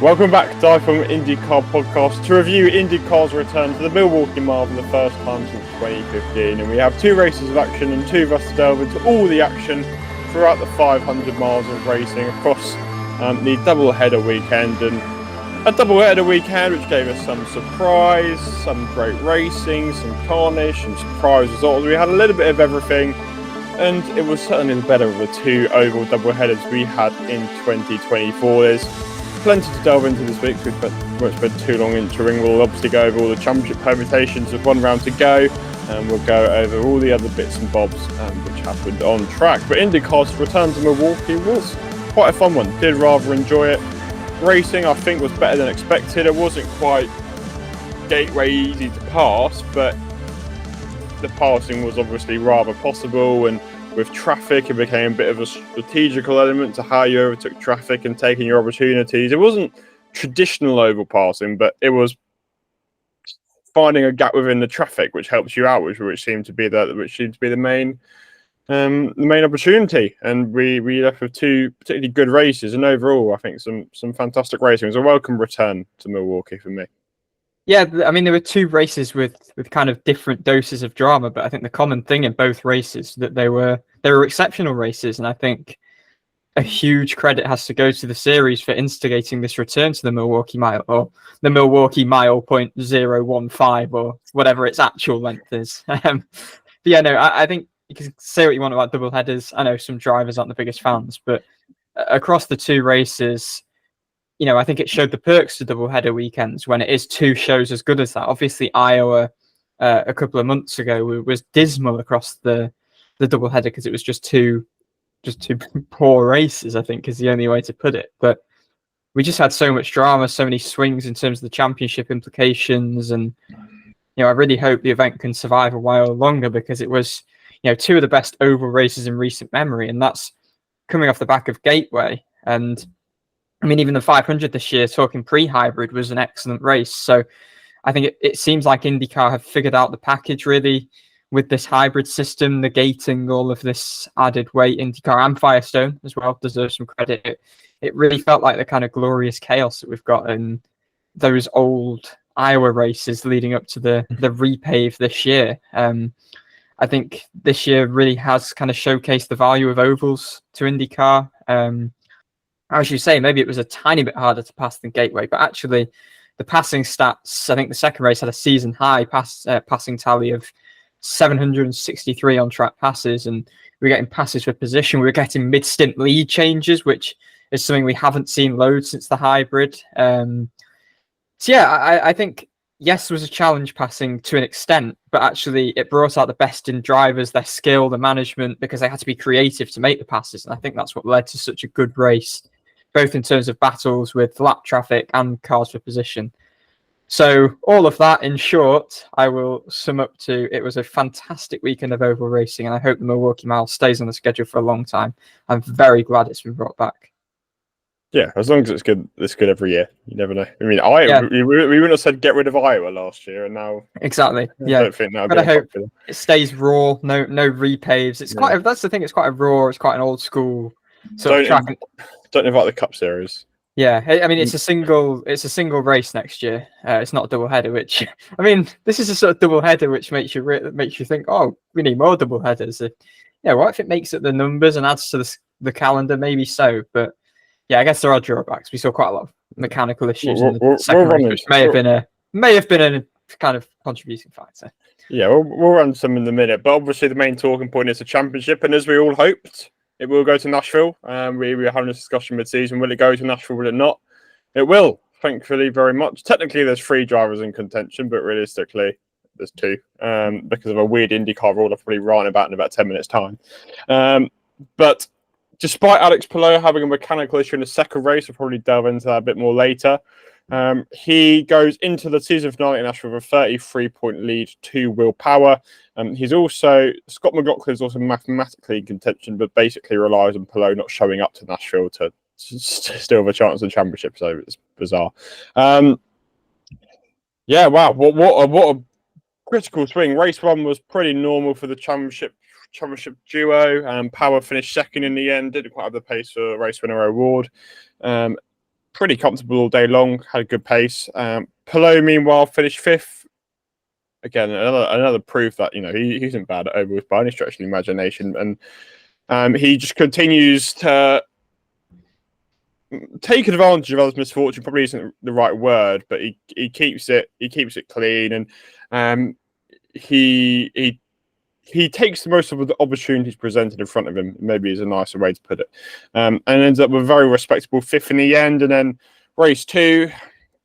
Welcome back to DIVEBOMB IndyCar Podcast to review IndyCar's return to the Milwaukee Mile for the first time since 2015. And we have 2 races of action and 2 of us to delve into all the action throughout the 500 miles of racing across the doubleheader weekend. And a doubleheader weekend which gave us some surprise, some great racing, some carnage, some surprise results. We had a little bit of everything, and it was certainly the better of the 2 oval doubleheaders we had in 2024. There's plenty to delve into this week, so we won't spend too long entering. We'll obviously go over all the championship permutations with 1 round to go, and we'll go over all the other bits and bobs which happened on track. But IndyCar's return to Milwaukee was quite a fun one. Did rather enjoy it. Racing, I think, was better than expected. It wasn't quite gateway easy to pass, but the passing was obviously rather possible, and with traffic, it became a bit of a strategical element to how you overtook traffic and taking your opportunities. It wasn't traditional oval passing, but it was finding a gap within the traffic, which helps you out, which seemed to be the main opportunity. And we left with 2 particularly good races, and overall, I think some fantastic racing. It was a welcome return to Milwaukee for me. Yeah, I mean, there were 2 races with kind of different doses of drama, but I think the common thing in both races that they were exceptional races, and I think a huge credit has to go to the series for instigating this return to the Milwaukee Mile, or the Milwaukee Mile .015, or whatever its actual length is. But yeah, no, I think you can say what you want about double headers. I know some drivers aren't the biggest fans, but across the 2 races, you know, I think it showed the perks to doubleheader weekends when it is 2 shows as good as that. Obviously, Iowa a couple of months ago was dismal across the doubleheader because it was just two poor races, I think, is the only way to put it. But we just had so much drama, so many swings in terms of the championship implications, and you know, I really hope the event can survive a while longer, because it was, you know, 2 of the best oval races in recent memory, and that's coming off the back of Gateway. And I mean, even the 500 this year, talking pre-hybrid, was an excellent race. So I think it seems like IndyCar have figured out the package, really, with this hybrid system, negating all of this added weight. IndyCar and Firestone as well deserve some credit. It really felt like the kind of glorious chaos that we've got in those old Iowa races leading up to the repave this year. I think this year really has kind of showcased the value of ovals to IndyCar. As you say, maybe it was a tiny bit harder to pass than Gateway, but actually the passing stats, I think the second race had a season high passing tally of 763 on-track passes, and we were getting passes for position. We were getting mid-stint lead changes, which is something we haven't seen loads since the hybrid. So yeah, I think, yes, there was a challenge passing to an extent, but actually it brought out the best in drivers, their skill, the management, because they had to be creative to make the passes. And I think that's what led to such a good race, both in terms of battles with lap traffic and cars for position. So all of that, in short, I will sum up to: it was a fantastic weekend of oval racing, and I hope the Milwaukee Mile stays on the schedule for a long time. I'm very glad it's been brought back. Yeah, as long as it's good every year. You never know. I mean, we wouldn't have said get rid of Iowa last year, and now exactly. Yeah, I don't think but I hope it stays raw. No repaves. It's quite. That's the thing. It's quite a raw. It's quite an old school sort of track. Don't invite the Cup Series. Yeah, I mean, it's a single race next year. It's not a double header. Which, I mean, this is a sort of double header which makes you think, oh, we need more double headers. Yeah, what if it makes it the numbers and adds to the calendar? Maybe so, but yeah, I guess there are drawbacks. We saw quite a lot of mechanical issues in the second race, which may have been a kind of contributing factor. Yeah, we'll run some in a minute, but obviously the main talking point is the championship, and as we all hoped, it will go to Nashville. We were having a discussion mid-season: will it go to Nashville? Will it not? It will, thankfully, very much. Technically, there's 3 drivers in contention, but realistically, there's 2 because of a weird IndyCar rule I'll probably write about in about 10 minutes' time. But despite Alex Palou having a mechanical issue in the second race, we'll probably delve into that a bit more later. He goes into the season finale in Nashville with a 33-point lead to Will Power. Scott McLaughlin is also mathematically in contention, but basically relies on Palou not showing up to Nashville to still have a chance at the championship. So it's bizarre. Yeah, wow. What a critical swing. Race 1 was pretty normal for the championship duo. Power finished second in the end, didn't quite have the pace for race winner award. pretty comfortable all day long, had a good pace. Pato, meanwhile, finished 5th. Again, another proof that, he isn't bad at ovals by any stretch of the imagination. And he just continues to take advantage of others' misfortune. Probably isn't the right word, but he keeps it clean, and he takes the most of the opportunities presented in front of him, maybe is a nicer way to put it. And ends up with a very respectable 5th in the end. And then race 2,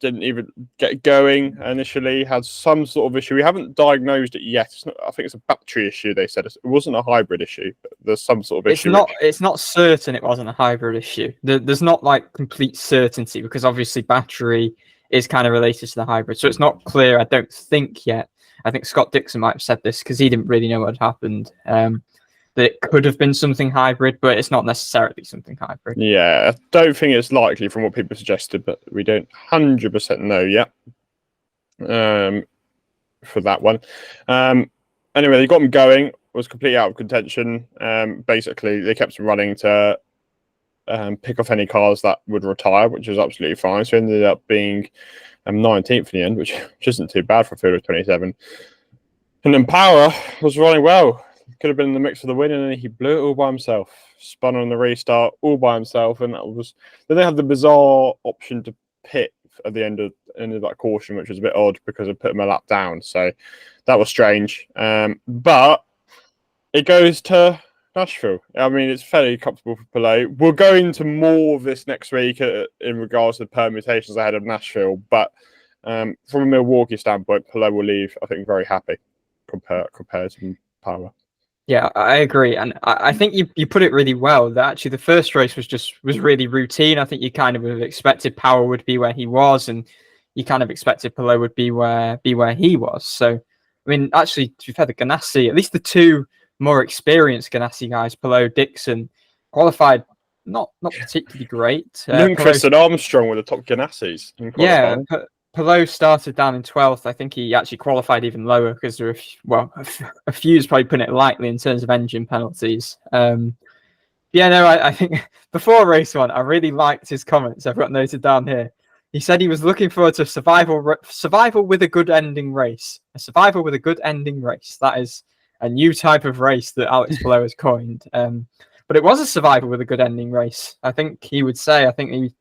didn't even get going initially, had some sort of issue. We haven't diagnosed it yet. I think it's a battery issue, they said. It wasn't a hybrid issue, but there's some sort of issue. It's not certain it wasn't a hybrid issue. There's not like complete certainty, because obviously battery is kind of related to the hybrid. So it's not clear, I don't think, yet. I think Scott Dixon might have said this because he didn't really know what had happened. That it could have been something hybrid, but it's not necessarily something hybrid. Yeah, I don't think it's likely from what people suggested, but we don't 100% know yet for that one. Anyway, they got him going, was completely out of contention. Basically, they kept him running to pick off any cars that would retire, which was absolutely fine. So he ended up being 19th in the end, which isn't too bad for a field of 27. And then Power was running well. Could have been in the mix for the win, and then he blew it all by himself. Spun on the restart all by himself, and then they had the bizarre option to pit at the end of that caution, which was a bit odd because it put him a lap down. So that was strange. But it goes to Nashville. I mean, it's fairly comfortable for Pato. We'll go into more of this next week in regards to the permutations ahead of Nashville. But from a Milwaukee standpoint, Pato will leave, I think, very happy compared to Power. Yeah, I agree, and I think you put it really well. That actually the first race was really routine. I think you kind of would have expected Power would be where he was, and you kind of expected Pato would be where he was. So, I mean, actually, to be fair, the Ganassi, at least the two more experienced Ganassi guys, Pato, Dixon, qualified not particularly great. Lundqvist and Armstrong were the top Ganassis. Yeah, Pato started down in 12th. I think he actually qualified even lower because there were, a few is probably putting it lightly in terms of engine penalties. I think before race 1, I really liked his comments. I've got noted down here. He said he was looking forward to survival with a good ending race. A survival with a good ending race. That is a new type of race that Alex Palou has coined. But it was a survival with a good ending race. I think he would say. I think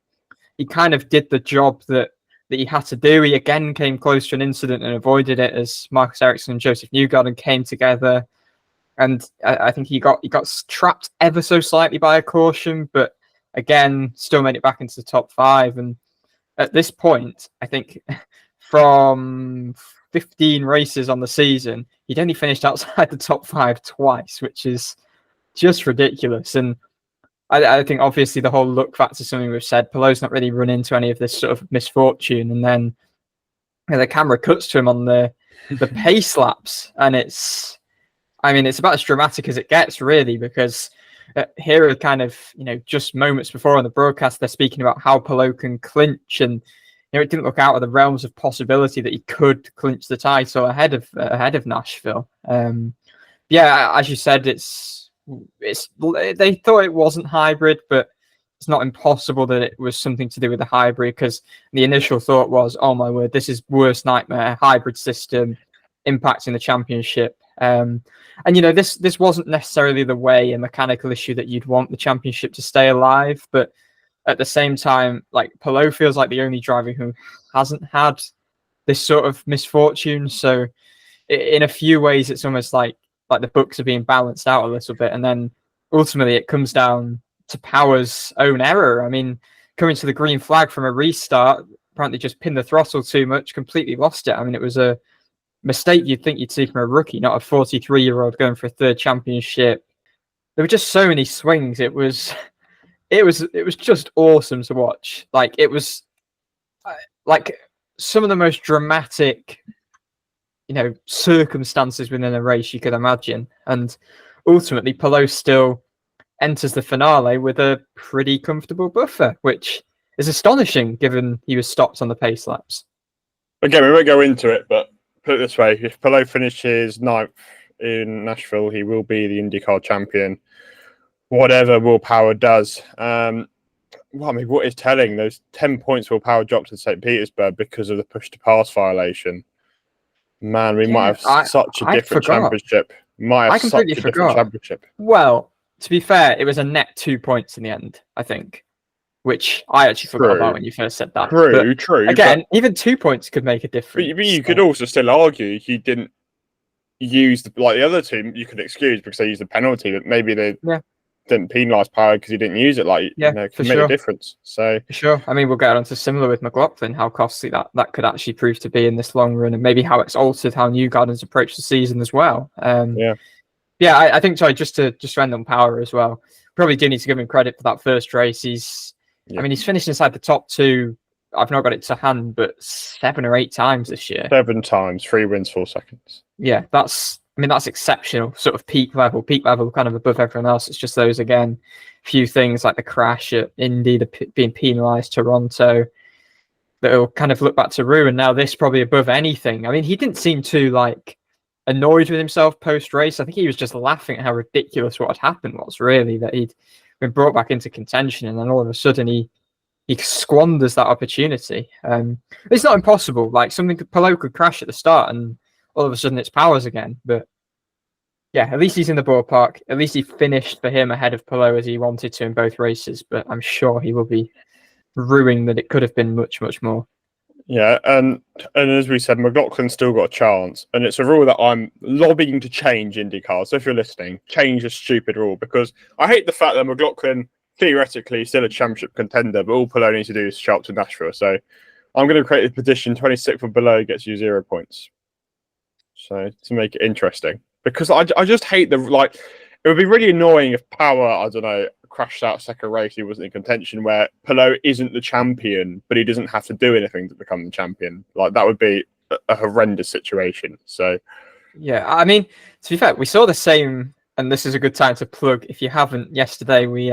he kind of did the job that he had to do. He again came close to an incident and avoided it as Marcus Ericsson and Joseph Newgarden came together. And I think he got trapped ever so slightly by a caution, but again, still made it back into the top 5. And at this point, I think from 15 races on the season, he'd only finished outside the top 5 twice, which is just ridiculous. And I think obviously the whole luck factor is something we've said. Palo's not really run into any of this sort of misfortune, and then the camera cuts to him on the pace laps, and it's about as dramatic as it gets, really, because here are kind of just moments before on the broadcast they're speaking about how Pato can clinch, and it didn't look out of the realms of possibility that he could clinch the title ahead of Nashville. As you said, they thought it wasn't hybrid, but it's not impossible that it was something to do with the hybrid, because the initial thought was, oh my word, this is worst nightmare hybrid system impacting the championship. This wasn't necessarily the way a mechanical issue that you'd want the championship to stay alive, but at the same time, like, Pato feels like the only driver who hasn't had this sort of misfortune. So in a few ways, it's almost like the books are being balanced out a little bit, and then ultimately it comes down to Power's own error. I mean, coming to the green flag from a restart, apparently just pinned the throttle too much, completely lost it. I mean, it was a mistake you'd think you'd see from a rookie, not a 43-year-old going for a 3rd championship. There were just so many swings. It was just awesome to watch. Like, it was like some of the most dramatic circumstances within a race you could imagine. And ultimately, Pato still enters the finale with a pretty comfortable buffer, which is astonishing given he was stopped on the pace laps. Again, we won't go into it, but put it this way, if Pato finishes 9th in Nashville, he will be the IndyCar champion, whatever Will Power does. well, I mean, what is telling? Those 10 points will power dropped in St. Petersburg because of the push-to-pass violation. Man, we might have such a different championship. I completely forgot. Well, to be fair, it was a net 2 points in the end, I think, which I actually forgot about when you first said that. True. Again, even 2 points could make a difference. But you could also still argue he didn't use the other team. You could excuse because they used the penalty, but maybe they didn't penalise Power because he didn't use it. Could make a difference. So for sure. I mean, we'll get on to similar with McLaughlin, how costly that could actually prove to be in this long run, and maybe how it's altered how Newgarden's approached the season as well. I think just to end on Power as well. Probably do need to give him credit for that first race. He's finished inside the top 2. I've not got it to hand, but 7 or 8 times this year. 7 times, 3 wins, 4 seconds. Yeah, that's exceptional. Sort of peak level, kind of above everyone else. It's just those again, few things like the crash at Indy, being penalised, Toronto, that will kind of look back to ruin. Now this probably above anything. I mean, he didn't seem too annoyed with himself post race. I think he was just laughing at how ridiculous what had happened was. Really, that he'd been brought back into contention, and then all of a sudden he squanders that opportunity. It's not impossible. Pato could crash at the start, and all of a sudden it's Powers again. But yeah, at least he's in the ballpark. At least he finished for him ahead of Pato as he wanted to in both races. But I'm sure he will be ruining that it could have been much, much more. Yeah, and as we said, McLaughlin's still got a chance, and it's a rule that I'm lobbying to change IndyCar. So if you're listening, change this stupid rule, because I hate the fact that McLaughlin theoretically still a championship contender, but all Pato needs to do is show up to Nashville. So I'm going to create a petition: 26th or below gets you 0 points. So to make it interesting, because I just hate the it would be really annoying if Power, I don't know, crashed out second race, he wasn't in contention, where Pato isn't the champion, but he doesn't have to do anything to become the champion. That would be a horrendous situation. So yeah, I mean, to be fair, we saw the same, and this is a good time to plug. If you haven't, yesterday we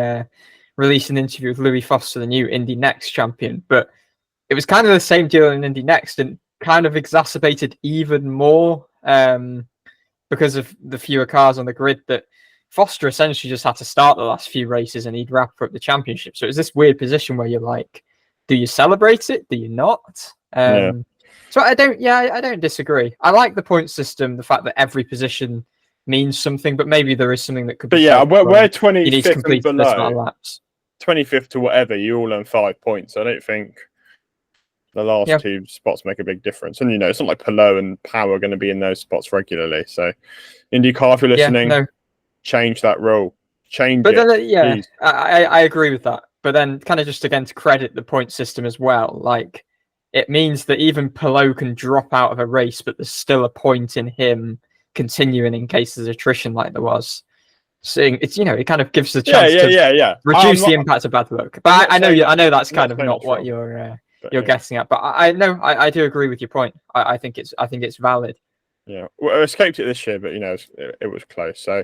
released an interview with Louis Foster, the new Indy Next champion, but it was kind of the same deal in Indy Next, and kind of exacerbated even more because of the fewer cars on the grid, that Foster essentially just had to start the last few races and he'd wrap up the championship. So it's this weird position where you're like, do you celebrate it? Do you not? So I don't disagree. I like the point system, the fact that every position means something, but maybe there is something that could be. But yeah, we're 25th and below, laps. 25th to whatever, you all earn 5 points. I don't think the last 2 spots make a big difference. And, it's not like Pato and Power are going to be in those spots regularly. So IndyCar, if you're listening, change that rule. Change it. Then, I agree with that. But then kind of just again to credit the point system as well, it means that even Pato can drop out of a race, but there's still a point in him continuing in case there's attrition like there was. So it's it kind of gives the chance to reduce the impact of bad luck. But I know that's kind of not what you're guessing at. But I do agree with your point. I think it's valid. Yeah, well, I escaped it this year, but it was close. So,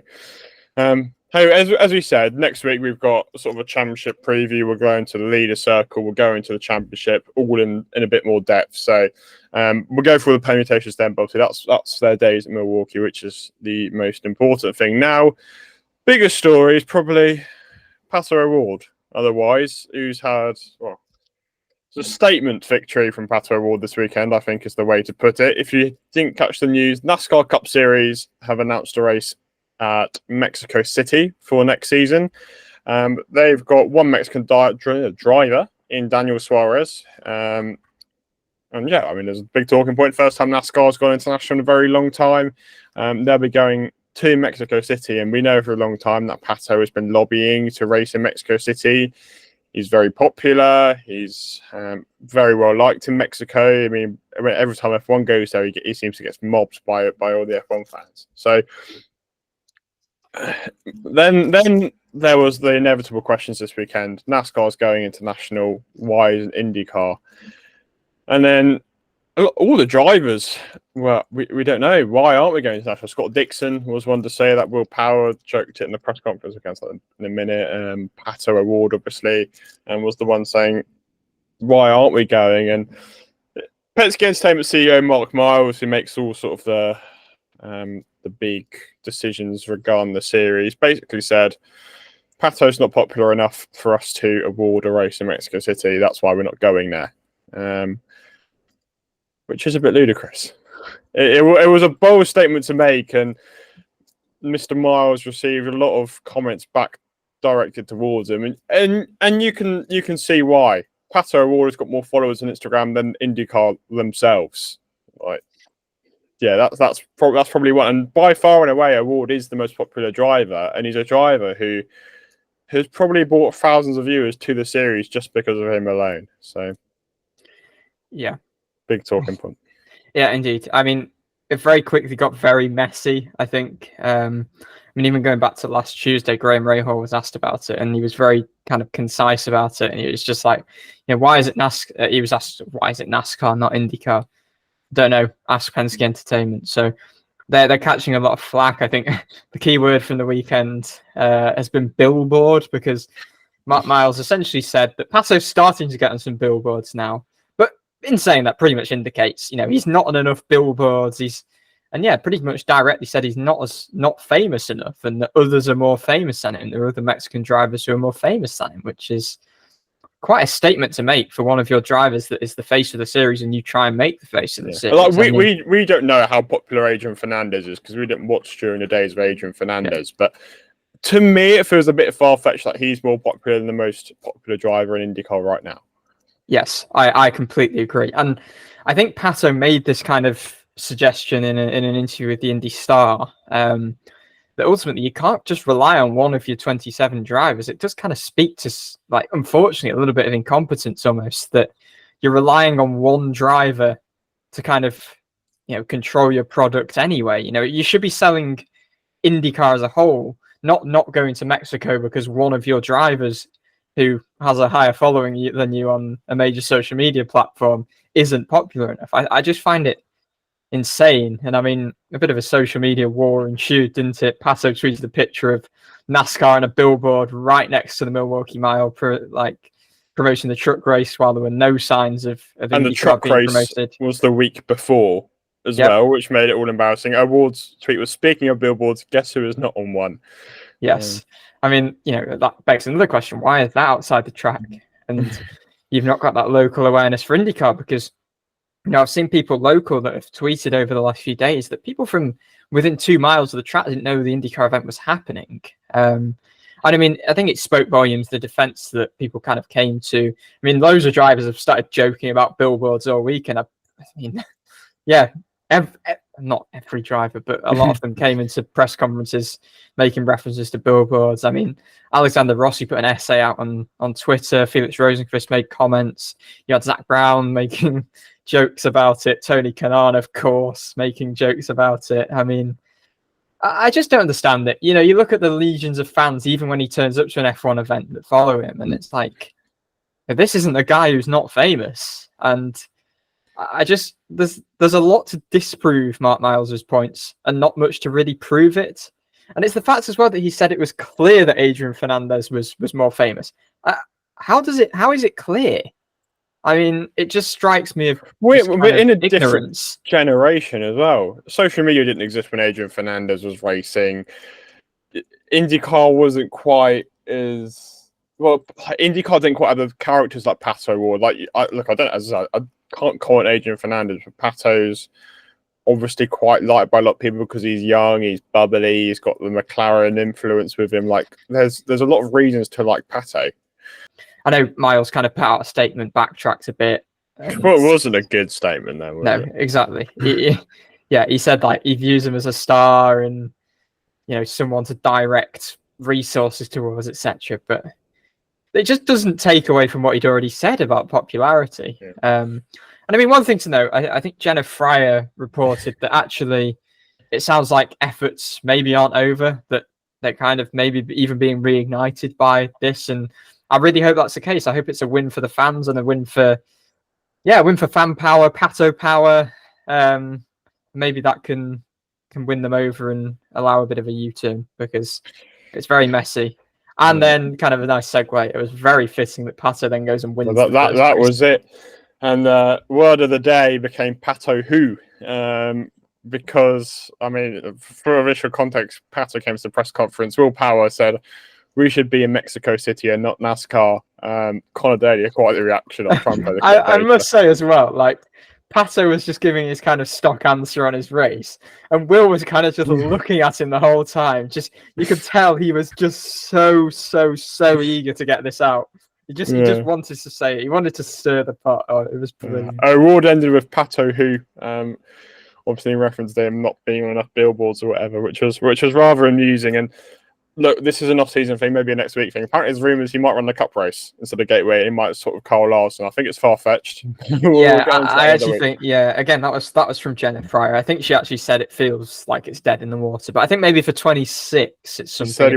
as we said, next week we've got sort of a championship preview. We're going to the leader circle. We're going to the championship, all in a bit more depth. So, we'll go through all the permutations then. But obviously, that's their days at Milwaukee, which is the most important thing. Now, bigger story is probably Pato O'Ward. Otherwise, who's had it's a statement victory from Pato O'Ward this weekend, I think is the way to put it. If you didn't catch the news, NASCAR Cup Series have announced a race at Mexico City for next season. They've got one Mexican driver in Daniel Suarez. And there's a big talking point. First time NASCAR's gone international in a very long time. They'll be going to Mexico City, and we know for a long time that Pato has been lobbying to race in Mexico City. He's very popular. He's very well liked in Mexico. I mean, every time F1 goes there, he seems to get mobbed by all the F1 fans. So then there was the inevitable questions this weekend. NASCAR's going international. Why isn't IndyCar? And then all the drivers, we don't know. Why aren't we going international? Scott Dixon was one to say that. Will Power joked it in the press conference against that in a minute. Pato O'Ward, obviously, and was the one saying, why aren't we going? And Penske Entertainment CEO Mark Miles, who makes all sort of the big decisions regarding the series, basically said Pato's not popular enough for us to award a race in Mexico City. That's why we're not going there, which is a bit ludicrous. It was a bold statement to make, and Mr. Miles received a lot of comments back directed towards him, and you can see why. Pato O'Ward has got more followers on Instagram than IndyCar themselves. Like, yeah, that's probably one, and by far and away, O'Ward is the most popular driver, and he's a driver who has probably brought thousands of viewers to the series just because of him alone. So, yeah, big talking point. Yeah, indeed. I mean, it very quickly got very messy, I think. I mean, even going back to last Tuesday, Graham Rahal was asked about it, and he was very kind of concise about it. And he was just like, why is it NASCAR? He was asked, why is it NASCAR, not IndyCar? Don't know. Ask Penske Entertainment. So they're catching a lot of flack. I think the key word from the weekend has been billboard, because Mark Miles essentially said that Pato's starting to get on some billboards now. But in saying that, pretty much indicates, he's not on enough billboards. Pretty much directly said he's not famous enough, and that others are more famous than him. There are other Mexican drivers who are more famous than him, which is quite a statement to make for one of your drivers that is the face of the series, and you try and make the face of the series. Like, we don't know how popular Adrian Fernandez is because we didn't watch during the days of Adrian Fernandez. Yeah. But to me, it feels a bit far-fetched that he's more popular than the most popular driver in IndyCar right now. Yes, I completely agree. And I think Pato made this kind of suggestion in an interview with the Indy Star, that ultimately you can't just rely on one of your 27 drivers. It does kind of speak to, like, unfortunately, a little bit of incompetence almost, that you're relying on one driver to kind of, control your product anyway. You should be selling IndyCar as a whole, not going to Mexico because one of your drivers who has a higher following than you on a major social media platform isn't popular enough. I just find it insane. And I mean, a bit of a social media war ensued, didn't it? Pato tweeted a picture of NASCAR and a billboard right next to the Milwaukee Mile, promoting the truck race, while there were no signs of IndyCar the truck being race promoted. Was the week before as well, which made it all embarrassing. Award's tweet was, speaking of billboards, guess who is not on one? Yes. I mean, that begs another question. Why is that outside the track? And you've not got that local awareness for IndyCar, because I've seen people local that have tweeted over the last few days that people from within 2 miles of the track didn't know the IndyCar event was happening. And I mean, I think it spoke volumes, the defense that people kind of came to. I mean, loads of drivers have started joking about billboards all week. And I mean, yeah, not every driver, but a lot of them came into press conferences making references to billboards. I mean, Alexander Rossi put an essay out on Twitter. Felix Rosenqvist made comments. You had Zach Brown making jokes about it. Tony Kanaan, of course, making jokes about it. I mean, I just don't understand it. You look at the legions of fans, even when he turns up to an F1 event, that follow him, and it's like, this isn't a guy who's not famous. And there's a lot to disprove Mark Miles's points and not much to really prove it. And it's the fact as well that he said it was clear that Adrian Fernandez was more famous. How is it clear? I mean, it just strikes me of we're in a ignorance. Different generation as well. Social media didn't exist when Adrian Fernandez was racing. IndyCar wasn't quite as well. IndyCar didn't quite have the characters like Pato or I can't comment Adrian Fernandez, but Pato's obviously quite liked by a lot of people because he's young, he's bubbly, he's got the McLaren influence with him. Like, there's a lot of reasons to like Pato. I know Miles kind of put out a statement, backtracked a bit. Well, it wasn't a good statement, though. Was it? Exactly. He said like he views him as a star and someone to direct resources towards, etc. But it just doesn't take away from what he'd already said about popularity. Yeah. And I mean, one thing to note, I think Jenna Fryer reported that actually it sounds like efforts maybe aren't over, that they're kind of maybe even being reignited by this. And I really hope that's the case. I hope it's a win for the fans and a win for fan power, Pato power. Maybe that can win them over and allow a bit of a U-turn, because it's very messy. And then, kind of a nice segue, it was very fitting that Pato then goes and wins. Well, that was it. And word of the day became Pato who, because, I mean, for official context, Pato came to the press conference. Will Power said, we should be in Mexico City and not NASCAR. Connor Daly, quite the reaction. I'll try and play the clip I later. must say as well, like, Pato was just giving his kind of stock answer on his race, and Will was kind of just looking at him the whole time. Just, you could tell he was just so eager to get this out. He just wanted to say it. He wanted to stir the pot. Oh, it was brilliant. Award ended with Pato, who obviously referenced him not being on enough billboards or whatever, which was rather amusing. And look, this is an off-season thing, maybe a next week thing. Apparently, there's rumours he might run the Cup race instead of Gateway. He might sort of Carl Larson. I think it's far-fetched. I actually think, again, that was from Jenna Fryer. I think she actually said it feels like it's dead in the water, but I think maybe for 26, it's something. He said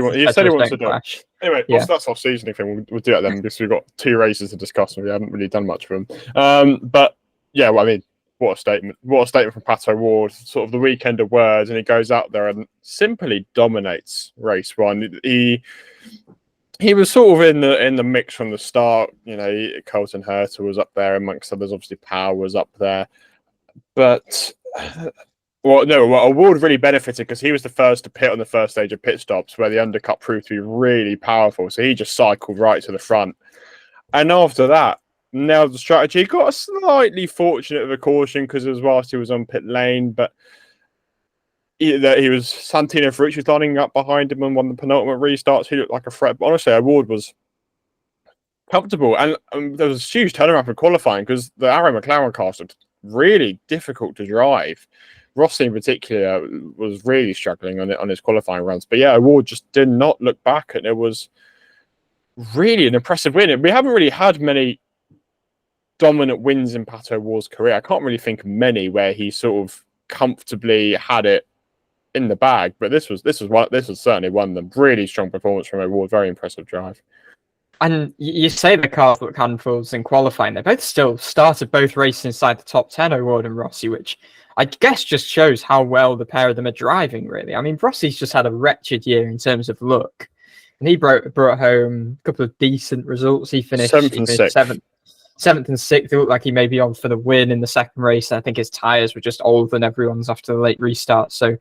he wants to do it. Anyway, that's off-seasoning thing. We'll do it then because we've got 2 races to discuss and we haven't really done much of them. But yeah, well, I mean, what a statement! What a statement from Pato Ward. Sort of the weekend of words, and he goes out there and simply dominates race 1. He was sort of in the mix from the start. You know, Colton Herta was up there amongst others. Obviously, Power was up there, but Ward really benefited because he was the first to pit on the first stage of pit stops, where the undercut proved to be really powerful. So he just cycled right to the front, and after that, nailed the strategy. Got a slightly fortunate of a caution because it was whilst he was on pit lane, but he was Santino Ferrucci was lining up behind him and won the penultimate restarts. He looked like a threat. But honestly, Ward was comfortable, and there was a huge turnaround for qualifying because the Arrow McLaren cars looked really difficult to drive. Rossi in particular was really struggling on his qualifying runs. But yeah, Ward just did not look back, and it was really an impressive win. We haven't really had many dominant wins in Pato Ward's career. I can't really think of many where he sort of comfortably had it in the bag, but this was certainly one of them. Really strong performance from Ward. Very impressive drive. And you say the cars look handfuls in qualifying. They both still started both races inside the top 10, O'Ward and Rossi, which I guess just shows how well the pair of them are driving, really. I mean, Rossi's just had a wretched year in terms of luck, and he brought home a couple of decent results. He finished 7th and 6th. 7th and 6th, it looked like he may be on for the win in the second race. I think his tyres were just older than everyone's after the late restart. So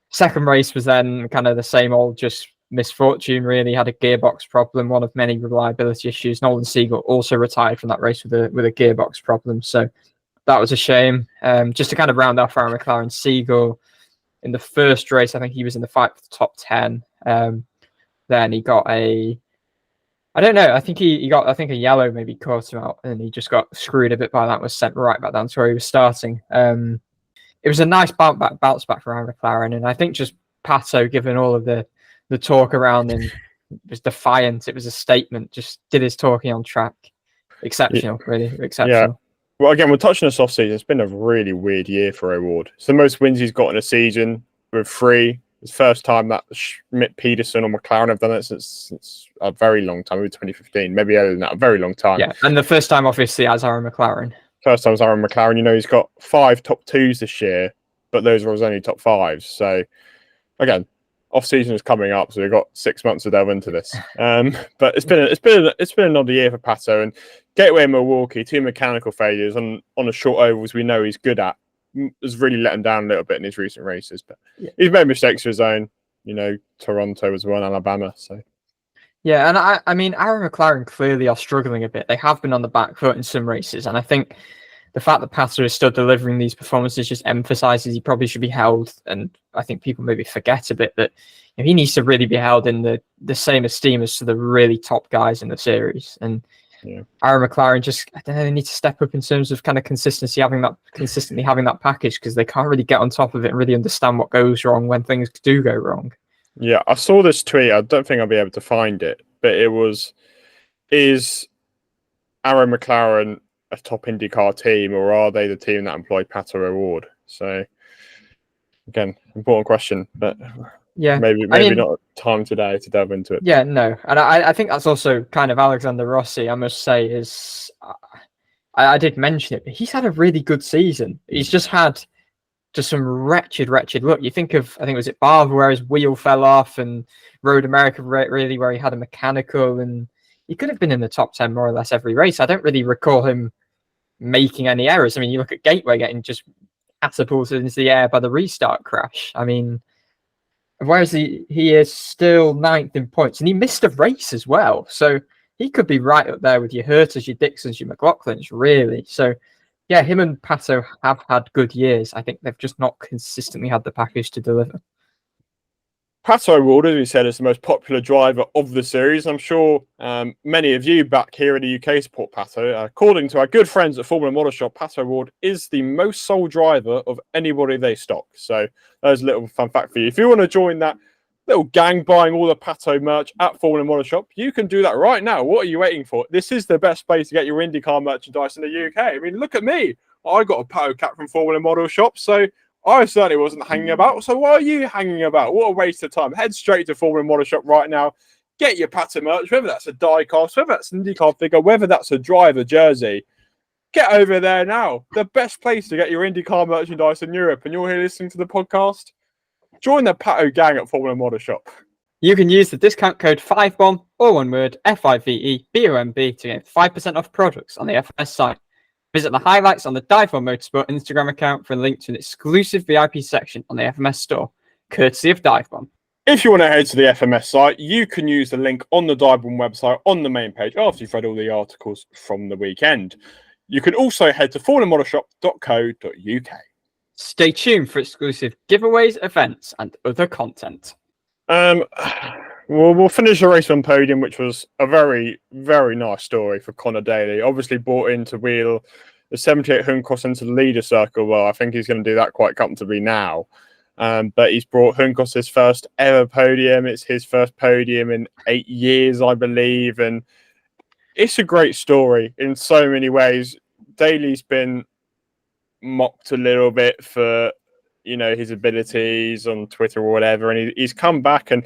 second race was then kind of the same old, just misfortune, really. Had a gearbox problem, one of many reliability issues. Nolan Siegel also retired from that race with a gearbox problem. So that was a shame. Just to kind of round off our McLaren, Siegel, in the first race, I think he was in the fight for the top 10. Then he got I don't know. I think he got a yellow maybe caught him out, and he just got screwed a bit by that. Was sent right back down to where he was starting. It was a nice bounce back for Aaron McLaren, and I think just Pato, given all of the talk around him, was defiant. It was a statement. Just did his talking on track. Exceptional, really exceptional. Yeah. Well, again, we're touching this off season. It's been a really weird year for O'Ward. It's the most wins he's got in a season with 3. It's the first time that Schmidt, Peterson, or McLaren have done it since a very long time, maybe 2015, maybe earlier than that, a very long time. Yeah, and the first time, obviously, as Aaron McLaren. First time as Aaron McLaren. You know, he's got 5 top 2s this year, but those were his only top 5s. So, again, off-season is coming up, so we've got 6 months to delve into this. But it's been another year for Pato, and Gateway and Milwaukee, 2 mechanical failures on a short ovals we know he's good at, has really let him down a little bit in his recent races. But he's made mistakes of his own. You know, Toronto as well, and Alabama. So yeah, and I mean, Aaron McLaren clearly are struggling a bit. They have been on the back foot in some races, and I think the fact that Pato is still delivering these performances just emphasizes he probably should be held. And I think people maybe forget a bit that he needs to really be held in the same esteem as to the really top guys in the series. And Aaron McLaren just, I don't know, they need to step up in terms of kind of consistently having that package, because they can't really get on top of it and really understand what goes wrong when things do go wrong. Yeah, I saw this tweet. I don't think I'll be able to find it, but it was, is Aaron McLaren a top IndyCar team, or are they the team that employed Pato O'Ward? So again, important question, but maybe not time today to delve into it. Yeah, no, and I think that's also kind of Alexander Rossi. I must say, is I did mention it, but he's had a really good season. He's just had some wretched look. You think of, I think, was it Barber where his wheel fell off, and Road America really where he had a mechanical, and he could have been in the top 10 more or less every race. I don't really recall him making any errors. I mean, you look at Gateway getting just catapulted into the air by the restart crash. I mean, Whereas he is still 9th in points, and he missed a race as well. So he could be right up there with your Hertas, your Dixons, your McLaughlins, really. So yeah, him and Pato have had good years. I think they've just not consistently had the package to deliver. Pato Ward, as we said, is the most popular driver of the series. I'm sure many of you back here in the UK support Pato. According to our good friends at Formula Model Shop, Pato Ward is the most sold driver of anybody they stock. So there's a little fun fact for you. If you want to join that little gang buying all the Pato merch at Formula Model Shop, you can do that right now. What are you waiting for? This is the best place to get your IndyCar merchandise in the UK. I mean, look at me. I got a Pato cap from Formula Model Shop, so I certainly wasn't hanging about. So why are you hanging about? What a waste of time. Head straight to Formula Model Shop right now. Get your Pato merch, whether that's a die cast, whether that's an IndyCar figure, whether that's a driver jersey. Get over there now. The best place to get your IndyCar merchandise in Europe. And you're here listening to the podcast. Join the Pato gang at Formula Model Shop. You can use the discount code 5BOMB, or one word, FIVEBOMB, to get 5% off products on the FMS site. Visit the highlights on the DIVEBOMB Motorsport Instagram account for a link to an exclusive VIP section on the FMS store, courtesy of DIVEBOMB. If you want to head to the FMS site, you can use the link on the DIVEBOMB website on the main page after you've read all the articles from the weekend. You can also head to formulamodelshop.co.uk. Stay tuned for exclusive giveaways, events, and other content. We'll finish the race on podium, which was a very, very nice story for Connor Daly. Obviously brought in to wheel the 78 Huncross into the leader circle. Well, I think he's going to do that quite comfortably now. But he's brought Huncross his first ever podium. It's his first podium in 8 years, I believe. And it's a great story in so many ways. Daly's been mocked a little bit for, his abilities on Twitter or whatever. And he's come back, and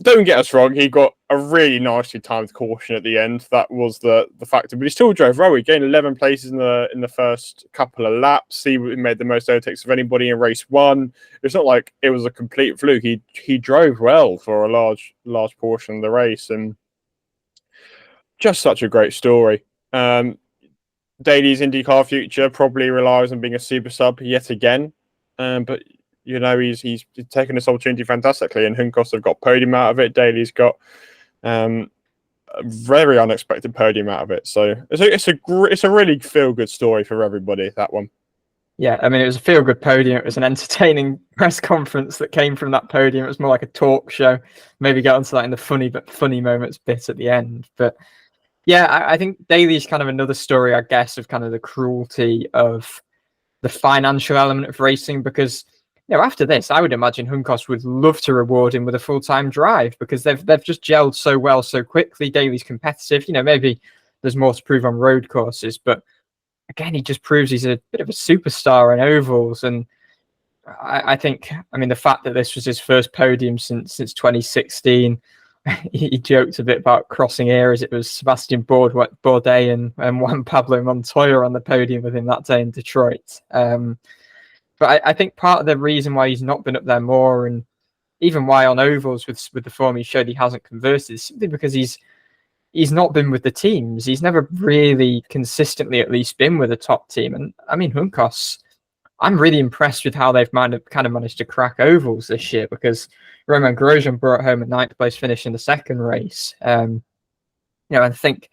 don't get us wrong, he got a really nicely timed caution at the end. That was the factor, but he still drove well. He gained 11 places in the first couple of laps. He made the most overtakes of anybody in race one. It's not like it was a complete fluke. He drove well for a large portion of the race, and just such a great story. Daly's IndyCar future probably relies on being a super sub yet again, but he's taken this opportunity fantastically, and Huncross have got podium out of it. Daly's got a very unexpected podium out of it. So it's a really feel good story for everybody, that one. Yeah, I mean, it was a feel good podium. It was an entertaining press conference that came from that podium. It was more like a talk show. Maybe get onto that in the funny moments bit at the end. But yeah, I think Daly's kind of another story, I guess, of kind of the cruelty of the financial element of racing, because after this, I would imagine Huncross would love to reward him with a full-time drive, because they've just gelled so well so quickly. Daly's competitive. Maybe there's more to prove on road courses, but again, he just proves he's a bit of a superstar in ovals. And I think, the fact that this was his first podium since 2016, he joked a bit about crossing eras. It was Sebastian Bourdais and Juan Pablo Montoya on the podium with him that day in Detroit. But I think part of the reason why he's not been up there more, and even why on ovals with the form he showed he hasn't converted, is simply because he's not been with the teams. He's never really consistently at least been with a top team. And Huncross, I'm really impressed with how they've kind of managed to crack ovals this year, because Romain Grosjean brought home a 9th place finish in the second race. I think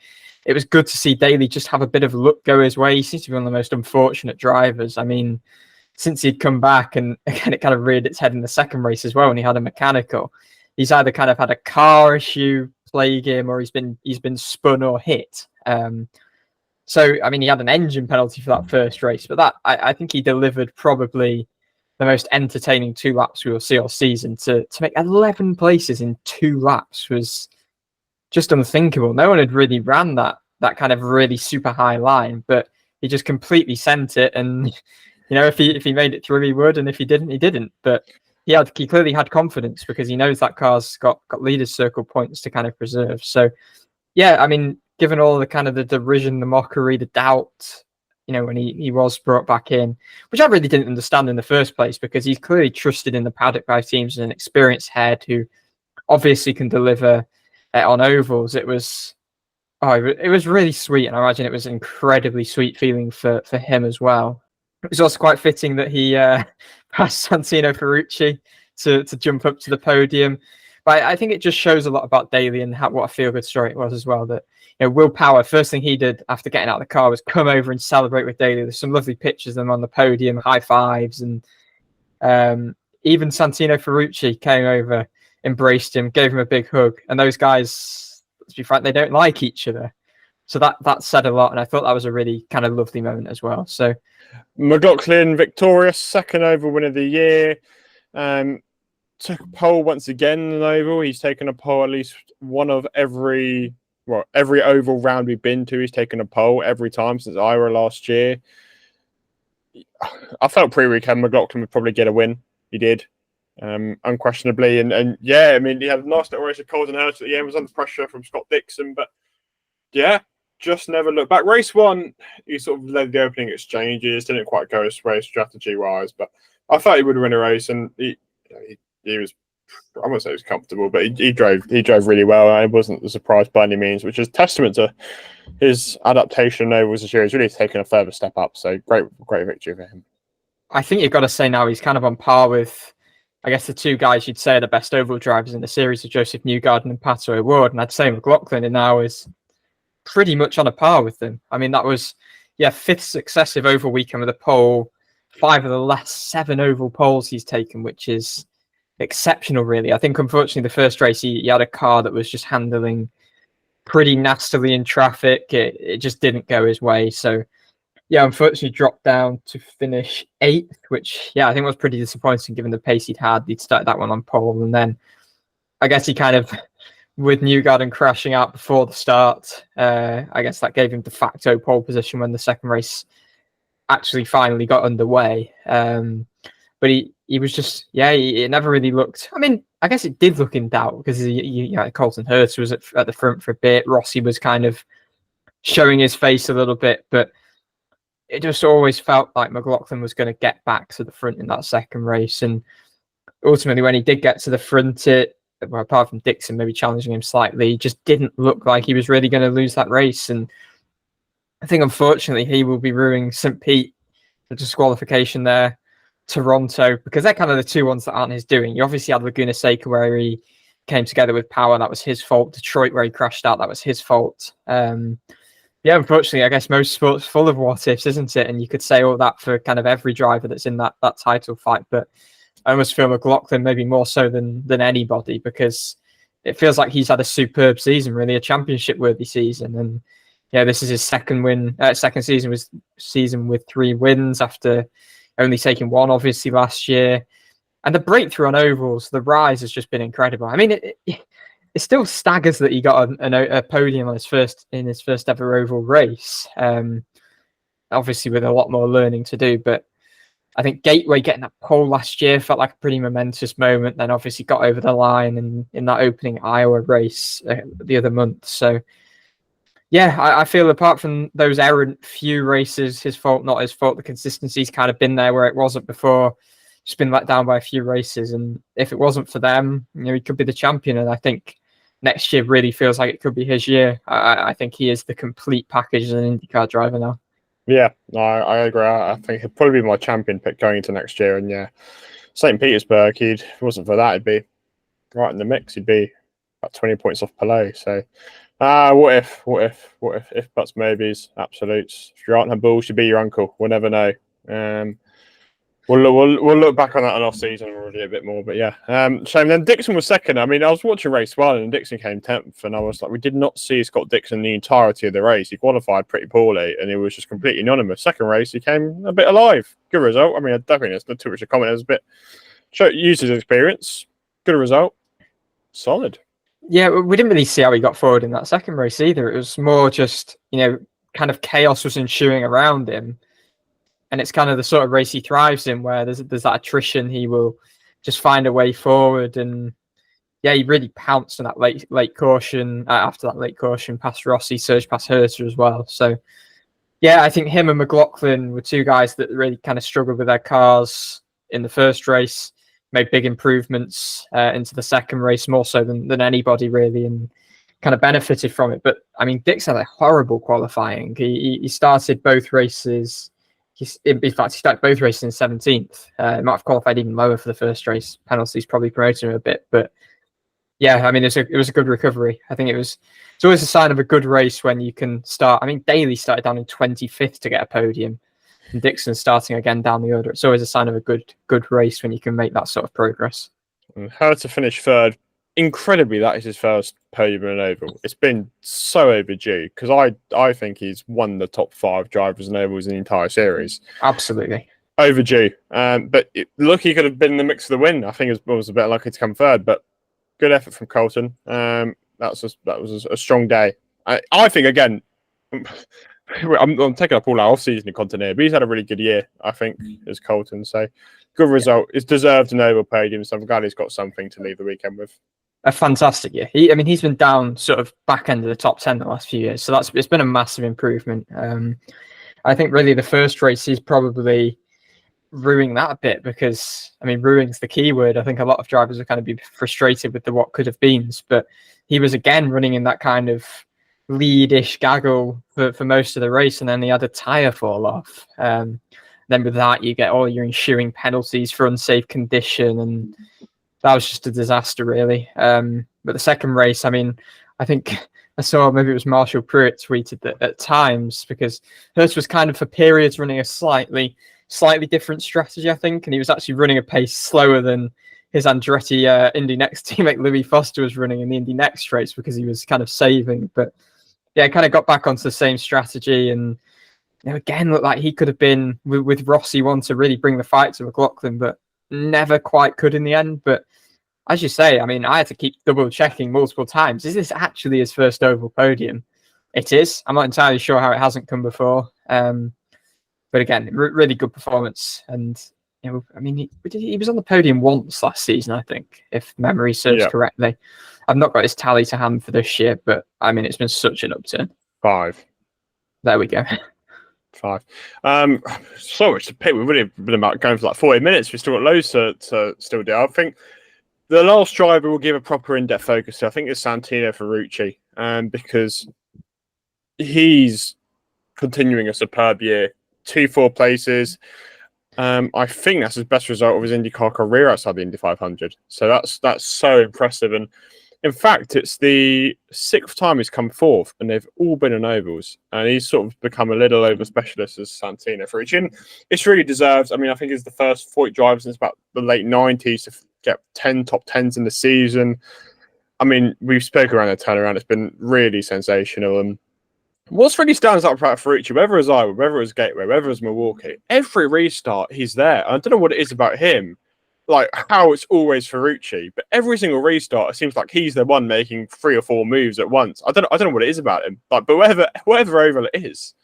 it was good to see Daly just have a bit of luck go his way. He seems to be one of the most unfortunate drivers. Since he'd come back, and again, it kind of reared its head in the second race as well when he had a mechanical. He's either kind of had a car issue plague him, or he's been spun or hit. So he had an engine penalty for that first race, but that I think he delivered probably the most entertaining 2 laps we will see all season. To make 11 places in 2 laps was just unthinkable. No one had really ran that kind of really super high line, but he just completely sent it. And if he made it through, he would, and if he didn't, he didn't. But he clearly had confidence, because he knows that car's got leaders circle points to kind of preserve. So yeah, given all the kind of the derision, the mockery, the doubt, when he was brought back in, which I really didn't understand in the first place, because he's clearly trusted in the paddock by teams as an experienced head who obviously can deliver on ovals. It was really sweet, and I imagine it was an incredibly sweet feeling for him as well. It was also quite fitting that he passed Santino Ferrucci to jump up to the podium. But I think it just shows a lot about Daly and what a feel-good story it was as well. That Will Power, first thing he did after getting out of the car was come over and celebrate with Daly. There's some lovely pictures of them on the podium, high fives, and even Santino Ferrucci came over, embraced him, gave him a big hug. And those guys, let's be frank, they don't like each other. So that said a lot, and I thought that was a really kind of lovely moment as well. So McLaughlin victorious, second oval win of the year. Took a pole once again in an oval. He's taken a pole at least one of every oval round we've been to. He's taken a pole every time since Iowa last year. I felt pre-weekend McLaughlin would probably get a win. He did, unquestionably. And yeah, I mean, he had a nice little race of Colton Herta at the end. Was under pressure from Scott Dixon, but yeah, just never looked back. Race one, he sort of led the opening exchanges. Didn't quite go his way strategy-wise, but I thought he would win a race, and he was, I won't say he was comfortable, but he drove really well. I wasn't surprised by any means, which is testament to his adaptation over this year. He's really taken a further step up. So great victory for him. I think you've got to say now he's kind of on par with, I guess, the two guys you'd say are the best oval drivers in the series, of Joseph Newgarden and Pato O'Ward. And I'd say McLaughlin now is pretty much on a par with them. I mean, that was, fifth successive oval weekend with a pole, 5 of the last 7 oval poles he's taken, which is exceptional, really. I think, unfortunately, the first race he had a car that was just handling pretty nastily in traffic. It just didn't go his way. So, unfortunately dropped down to finish 8th, which, I think was pretty disappointing given the pace he'd had. He'd started that one on pole, and then I guess he kind of, with Newgarden crashing out before the start, I guess that gave him de facto pole position when the second race actually finally got underway. But he was just, it never really looked. I mean, I guess it did look in doubt because Colton Herta was at the front for a bit. Rossi was kind of showing his face a little bit, but it just always felt like McLaughlin was going to get back to the front in that second race. And ultimately, when he did get to the front, apart from Dixon maybe challenging him slightly, he just didn't look like he was really going to lose that race. And I think, unfortunately, he will be ruining St. Pete, the disqualification there, Toronto, because they're kind of the two ones that aren't his doing. You obviously had Laguna Seca where he came together with Power. That was his fault. Detroit where he crashed out. That was his fault. Unfortunately, I guess most sports full of what ifs, isn't it? And you could say all that for kind of every driver that's in that title fight. But I almost feel McLaughlin maybe more so than anybody, because it feels like he's had a superb season, really a championship-worthy season. And this is his second season with 3 wins after only taking 1, obviously, last year. And the breakthrough on ovals, the rise has just been incredible. I mean, it still staggers that he got a podium on his first ever oval race. Obviously, with a lot more learning to do. But I think Gateway getting that pole last year felt like a pretty momentous moment. Then obviously got over the line in that opening Iowa race the other month. So, I feel apart from those errant few races, his fault, not his fault, the consistency's kind of been there where it wasn't before. Just been let down by a few races. And if it wasn't for them, he could be the champion. And I think next year really feels like it could be his year. I think he is the complete package as an IndyCar driver now. Yeah, I agree. I think he'd probably be my champion pick going into next year. And St. Petersburg, if it wasn't for that, he'd be right in the mix. He'd be about 20 points off Pelé. So, what if, buts, maybes, absolutes. If you aren't humble, you should be your uncle. We'll never know. We'll look back on that in off season already a bit more, but shame. Then Dixon was second. I mean, I was watching race 1 and Dixon came 10th, and I was like, we did not see Scott Dixon the entirety of the race. He qualified pretty poorly, and he was just completely anonymous. Second race, he came a bit alive. Good result. I mean, I don't think there's not too much to comment. It was a bit used his experience. Good result. Solid. Yeah, we didn't really see how he got forward in that second race either. It was more just, kind of chaos was ensuing around him. And it's kind of the sort of race he thrives in, where there's that attrition. He will just find a way forward, and he really pounced on that late caution. After that late caution, past Rossi, surged past Herta as well. So, I think him and McLaughlin were two guys that really kind of struggled with their cars in the first race, made big improvements into the second race, more so than anybody really, and kind of benefited from it. But I mean, Dix had a horrible qualifying. He started both races in fact, he started both races in 17th. Might have qualified even lower for the first race. Penalties probably promoted him a bit, but yeah, I mean, it was a good recovery. I think it's always a sign of a good race when you can start. I mean, Daly started down in 25th to get a podium, and Dixon starting again down the order. It's always a sign of a good race when you can make that sort of progress. And Herta finished third. Incredibly, that is his first podium in an oval. It's been so overdue because I think he's won the top 5 drivers in ovals in the entire series. Absolutely overdue. But look, he could have been in the mix for the win. I think it was a bit lucky to come third, but good effort from Colton. That was a strong day. I think again. I'm taking up all our off-season content here, but he's had a really good year, I think, as Colton. So, good result. It's deserved an oval podium, so I'm glad he's got something to leave the weekend with. A fantastic year. He's been down sort of back end of the top 10 the last few years, so it's been a massive improvement. I think really the first race is probably ruining that a bit because, I mean, ruining's the key word. I think a lot of drivers are kind of be frustrated with the what could have beens, but he was again running in that kind of lead-ish gaggle for most of the race, and then he had a tyre fall off. Then with that, you get all your ensuing penalties for unsafe condition, and that was just a disaster, really. But the second race, I mean, I think I saw maybe it was Marshall Pruitt tweeted that at times, because Herta was kind of for periods running a slightly different strategy, I think, and he was actually running a pace slower than his Andretti Indy Next teammate Louis Foster was running in the Indy Next race because he was kind of saving. But yeah, kind of got back onto the same strategy, and again looked like he could have been with Rossi one to really bring the fight to McLaughlin, but never quite could in the end. But as you say, I mean, I had to keep double checking multiple times. Is this actually his first oval podium? It is. I'm not entirely sure how it hasn't come before. But again, really good performance. And I mean, he was on the podium once last season, I think, if memory serves correctly. I've not got his tally to hand for this year, but I mean, it's been such an upturn. 5. There we go. 5. So much to pick. We've really been about going for like 40 minutes. We've still got loads to still do. I think the last driver will give a proper in-depth focus to, I think, it's Santino Ferrucci, because he's continuing a superb year. 2-4 places. I think that's his best result of his IndyCar career outside the Indy 500. So that's so impressive. And in fact, it's the 6th time he's come 4th, and they've all been in ovals. And he's sort of become a little over specialist as Santino Ferrucci. And it's really deserved. I mean, I think he's the first 40 driver since about the late 90s to get 10 top 10s in the season. I mean, we've spoken around the turnaround. It's been really sensational. And what's really stands out about Ferrucci, whether it's Iowa, whether it's Gateway, whether it's Milwaukee, every restart he's there. I don't know what it is about him, like how it's always Ferrucci, but every single restart it seems like he's the one making 3 or 4 moves at once. I don't know what it is about him, like, but whatever oval it is,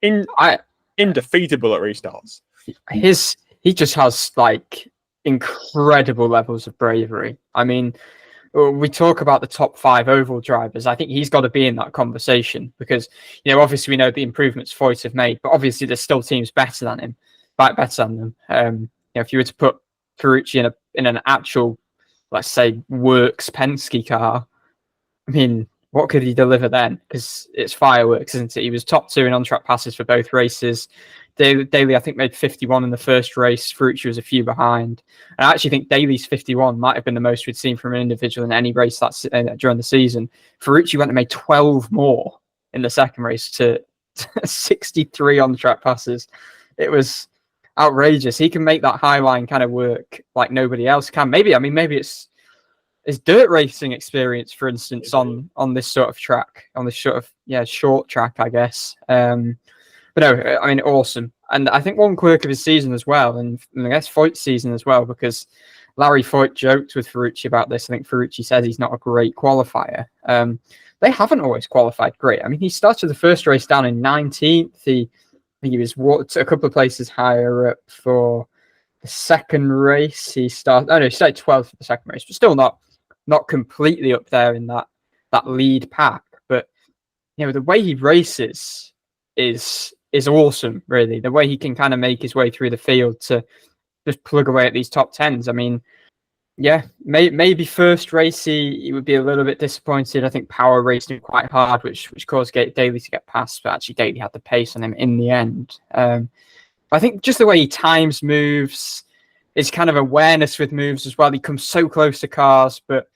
indefeatable at restarts. He just has like incredible levels of bravery. I mean, we talk about the top 5 oval drivers. I think he's got to be in that conversation because, obviously we know the improvements Foyt have made, but obviously there's still teams better than him, better than them. If you were to put Ferrucci in an actual, let's say, works Penske car, I mean, what could he deliver then? Because it's fireworks, isn't it? He was top 2 in on-track passes for both races. Daly, I think, made 51 in the first race. Ferrucci was a few behind. And I actually think Daly's 51 might have been the most we'd seen from an individual in any race during the season. Ferrucci went and made 12 more in the second race to 63 on-track passes. It was outrageous. He can make that high line kind of work like nobody else can. Maybe it's his dirt racing experience, for instance, on this sort of track, on this sort of short track, I guess. But no, I mean, awesome. And I think one quirk of his season as well, and I guess Foyt's season as well, because Larry Foyt joked with Ferrucci about this. I think Ferrucci says he's not a great qualifier. They haven't always qualified great. I mean, he started the first race down in 19th. He was a couple of places higher up for the second race. He started 12th for the second race, but still not completely up there in that lead pack. But the way he races is awesome, really. The way he can kind of make his way through the field to just plug away at these top 10s. I mean, maybe first race he would be a little bit disappointed. I think Power raced him quite hard, which caused Daly to get past, but actually Daly had the pace on him in the end. I think just the way he times moves, his kind of awareness with moves as well. He comes so close to cars, but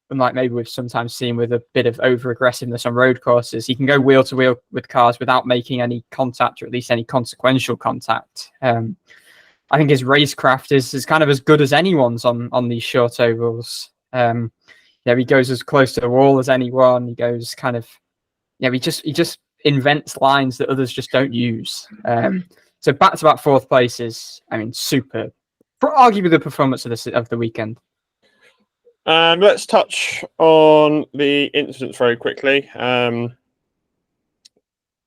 unlike maybe we've sometimes seen with a bit of over aggressiveness on road courses, he can go wheel to wheel with cars without making any contact, or at least any consequential contact. I think his racecraft is kind of as good as anyone's on these short ovals. He goes as close to the wall as anyone. He goes kind of, he just invents lines that others just don't use. So back-to-back fourth places, I mean, superb. For arguably the performance of the weekend. Let's touch on the incidents very quickly.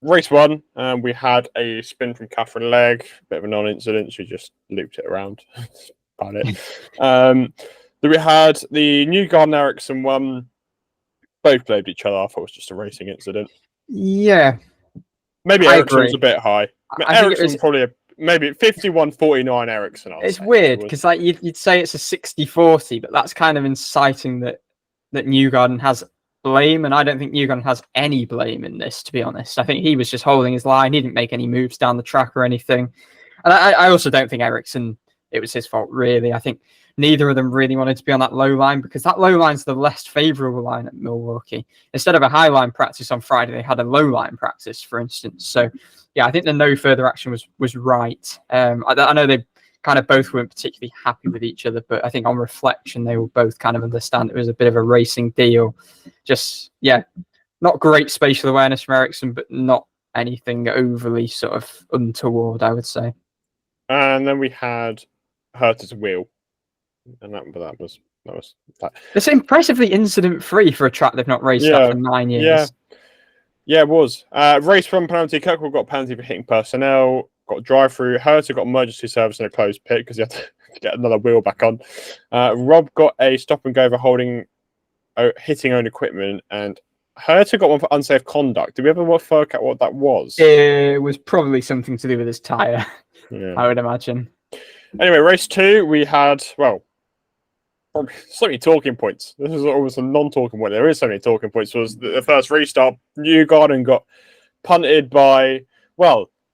Race 1, we had a spin from Catherine Legg, bit of a non-incident. She just looped it around. That's about it. Then we had the Newgarden Ericsson one. Both blamed each other. I thought it was just a racing incident. Yeah. Maybe Ericsson was a bit high. Ericsson probably maybe 51-49 Ericsson. It's weird because like you'd say it's a 60-40, but that's kind of inciting that Newgarden has blame, and I don't think Newgarden has any blame in this, to be honest. I think he was just holding his line. He didn't make any moves down the track or anything. And I also don't think Ericsson, it was his fault, really. I think neither of them really wanted to be on that low line, because that low line's the less favourable line at Milwaukee. Instead of a high line practice on Friday, they had a low line practice, for instance. So, yeah, I think the no further action was right. I know they kind of both weren't particularly happy with each other, but I think on reflection, they will both kind of understand it was a bit of a racing deal. Just, yeah, not great spatial awareness from Ericsson, but not anything overly sort of untoward, I would say. And then we had Herta's wheel. And that was that. It's impressively incident-free for a track they've not raced at for 9 years. Yeah, it was. Race 1 penalty. Kirkwood got a penalty for hitting personnel. Got a drive-through. Herta got emergency service in a closed pit because he had to get another wheel back on. Rob got a stop-and-go for hitting own equipment. And Herta got one for unsafe conduct. Did we ever work out what that was? It was probably something to do with his tyre, I would imagine. Anyway, race 2, we had, so many talking points. This is almost a non-talking point. There is so many talking points. Was the first restart, Newgarden got punted by,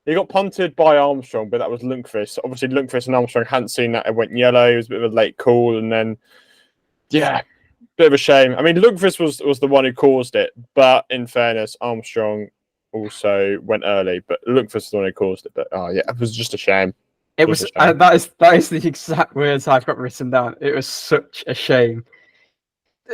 he got punted by Armstrong, but that was Lundqvist. Obviously, Lundqvist and Armstrong hadn't seen that. It went yellow. It was a bit of a late call. And then, bit of a shame. I mean, Lundqvist was the one who caused it. But in fairness, Armstrong also went early. But Lundqvist was the one who caused it. But, it was just a shame. It was that is the exact words I've got written down. It was such a shame.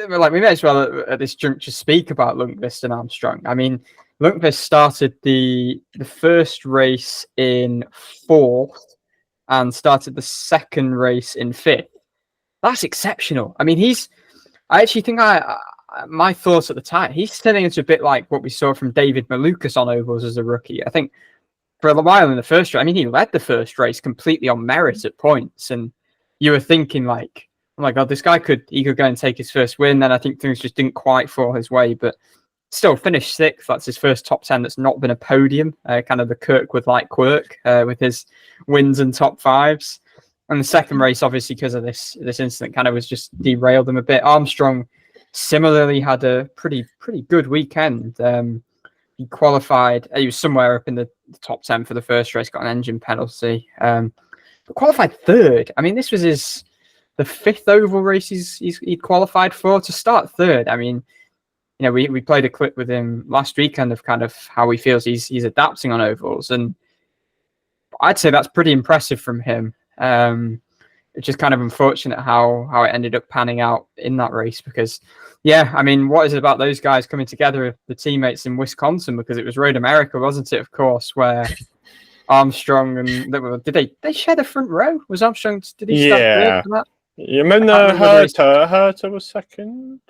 Like, we may as well at this juncture speak about Lundqvist and Armstrong. I mean, Lundqvist started the first race in 4th and started the second race in 5th. That's exceptional. I mean, I actually think my thoughts at the time, he's turning into a bit like what we saw from David Malukas on ovals as a rookie. I think for a while in the first race, I mean, he led the first race completely on merit at points, and you were thinking like, oh my God, this guy could go and take his first win. Then I think things just didn't quite fall his way, but still finished 6th. That's his first top 10 that's not been a podium, kind of the Kirkwood-like quirk with his wins and top 5s. And the second race, obviously, because of this incident, kind of was just derailed him a bit. Armstrong similarly had a pretty good weekend. He qualified. He was somewhere up in the top 10 for the first race, got an engine penalty. But qualified 3rd. I mean, this was the 5th oval race he'd qualified for. To start 3rd, I mean, we played a clip with him last weekend of kind of how he feels he's adapting on ovals, and I'd say that's pretty impressive from him. It's just kind of unfortunate how it ended up panning out in that race, because, I mean, what is it about those guys coming together, the teammates in Wisconsin, because it was Road America, wasn't it, of course, where Armstrong and did they share the front row? Was Armstrong, did he start third for that? You mean Herta was second?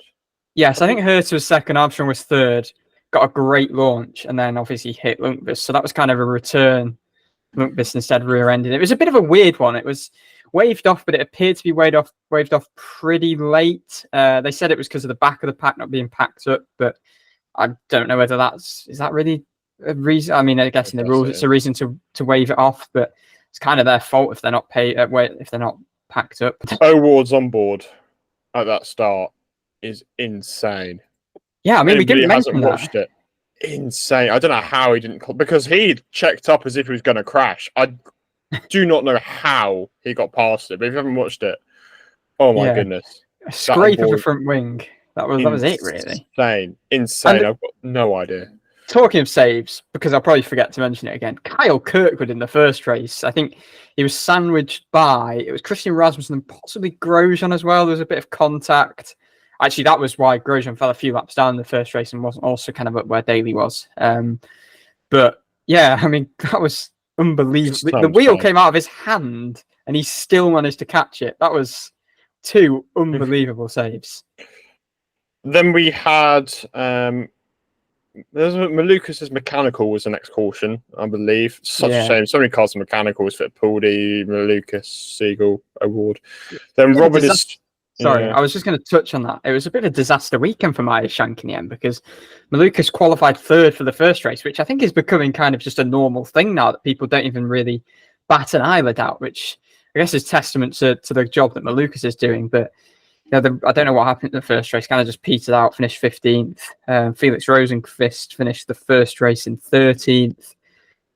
Yes, I think Herta was second, Armstrong was 3rd, got a great launch, and then obviously hit Lundqvist. So that was kind of a return. Lundqvist instead rear-ended. It was a bit of a weird one. It was waved off, but it appeared to be waved off pretty late. They said it was because of the back of the pack not being packed up, but I don't know whether is that really a reason. I mean, I guess in the rules it's a reason to wave it off, but it's kind of their fault if they're not if they're not packed up. Awards on board at that start is insane. Yeah, I mean, we didn't mention that. Watched it. Insane. I don't know how he didn't call, because he checked up as if he was going to crash. do not know how he got past it. But if you haven't watched it, oh my goodness, a scrape of the boy, front wing. That was it, really. Insane. And I've got no idea. talking of saves, because I'll probably forget to mention it again, Kyle Kirkwood in the first race, I think he was sandwiched by, it was Christian Rasmussen and possibly Grosjean as well. There was a bit of contact. Actually, that was why Grosjean fell a few laps down in the first race and wasn't also kind of up where Daly was. But yeah, I mean, that was unbelievable. The wheel came out of his hand and he still managed to catch it. That was 2 unbelievable saves. Then we had Malukas' mechanical was the next caution, I believe. Such a shame. So many cars and mechanicals for Puldi, Malukas, Siegel award. Then Robert is. Sorry, I was just going to touch on that. It was a bit of a disaster weekend for Meyer Shank in the end because Malukas qualified 3rd for the first race, which I think is becoming kind of just a normal thing now that people don't even really bat an eyelid out, which I guess is testament to the job that Malukas is doing. But I don't know what happened in the first race. Kind of just petered out, finished 15th. Felix Rosenqvist finished the first race in 13th,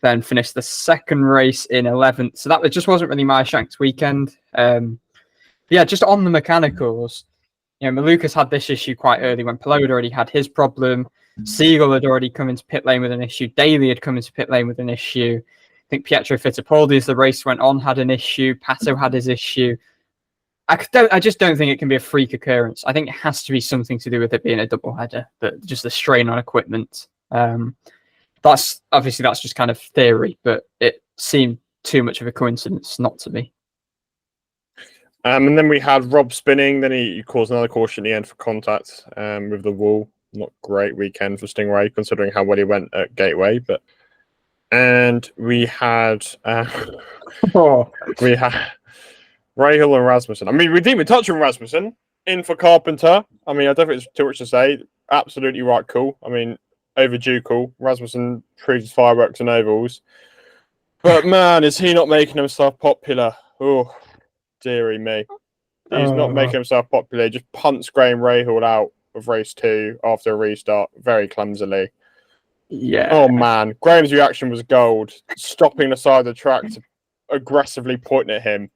then finished the second race in 11th. So that just wasn't really Meyer Shank's weekend. Yeah, just on the mechanicals, Malukas had this issue quite early when Pelot already had his problem. Siegel had already come into pit lane with an issue. Daly had come into pit lane with an issue. I think Pietro Fittipaldi, as the race went on, had an issue. Pato had his issue. I just don't think it can be a freak occurrence. I think it has to be something to do with it being a doubleheader, but just the strain on equipment. That's just kind of theory, but it seemed too much of a coincidence not to be. And then we had Rob spinning. Then he caused another caution at the end for contact with the wall. Not great weekend for Stingray, considering how well he went at Gateway. And we had Rahal and Rasmussen. I mean, we didn't even touch on Rasmussen in for Carpenter. I mean, I don't think it's too much to say. Absolutely right, cool. I mean, overdue cool. Rasmussen proved his fireworks and ovals. But man, is he not making himself popular? Oh. Deary me. He's not making himself popular. He just punts Graham Rahal out of race 2 after a restart very clumsily. Yeah. Oh, man. Graham's reaction was gold. Stopping the side of the track to aggressively pointing at him.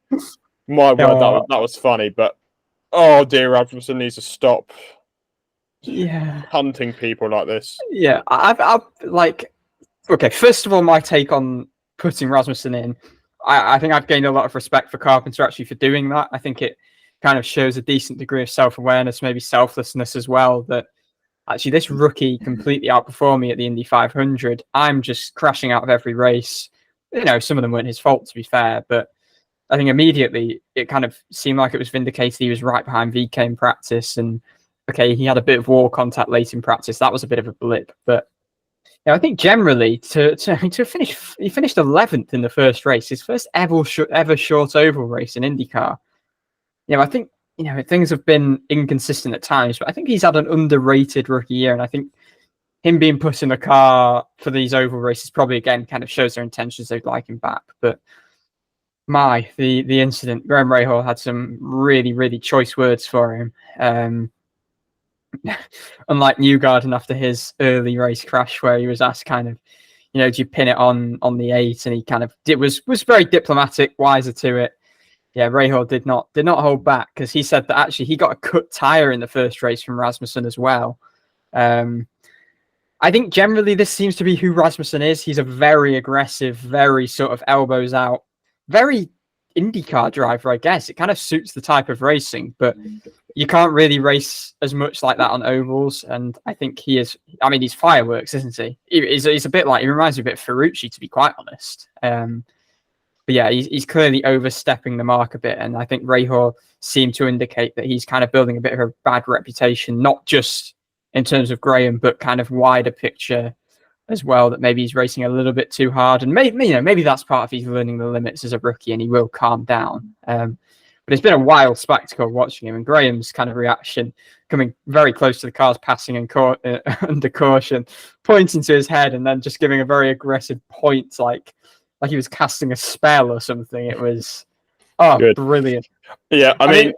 My word, that was funny. But, oh, dear, Rasmussen needs to stop hunting people like this. Yeah. Okay, first of all, my take on putting Rasmussen in, I think I've gained a lot of respect for Carpenter actually for doing that. I think it kind of shows a decent degree of self-awareness, maybe selflessness as well, that actually this rookie completely outperformed me at the Indy 500. I'm just crashing out of every race. Some of them weren't his fault, to be fair, but I think immediately it kind of seemed like it was vindicated. He was right behind VK in practice, and okay, he had a bit of wall contact late in practice. That was a bit of a blip, but I think generally to finish, he finished 11th in the first race, his first ever short oval race in IndyCar. I think things have been inconsistent at times, but I think he's had an underrated rookie year, and I think him being put in the car for these oval races probably again kind of shows their intentions they'd like him back. But the incident, Graham Rahal had some really, really choice words for him. Unlike Newgarden after his early race crash, where he was asked kind of, do you pin it on the 8? And he kind of was very diplomatic, wiser to it. Yeah, Rahal did not hold back because he said that actually he got a cut tire in the first race from Rasmussen as well. I think generally this seems to be who Rasmussen is. He's a very aggressive, very sort of elbows out, very IndyCar driver, I guess. It kind of suits the type of racing, but you can't really race as much like that on ovals. And I think he is, I mean, he's fireworks, isn't he? He's a bit like, he reminds me a bit of Ferrucci, to be quite honest. But yeah, he's clearly overstepping the mark a bit. And I think Rahal seemed to indicate that he's kind of building a bit of a bad reputation, not just in terms of Graham, but kind of wider picture as well, that maybe he's racing a little bit too hard. And maybe that's part of he's learning the limits as a rookie and he will calm down. But it's been a wild spectacle watching him, and Graham's kind of reaction, coming very close to the cars, passing and under caution, pointing to his head and then just giving a very aggressive point, like he was casting a spell or something. It was good. Brilliant. Yeah, I mean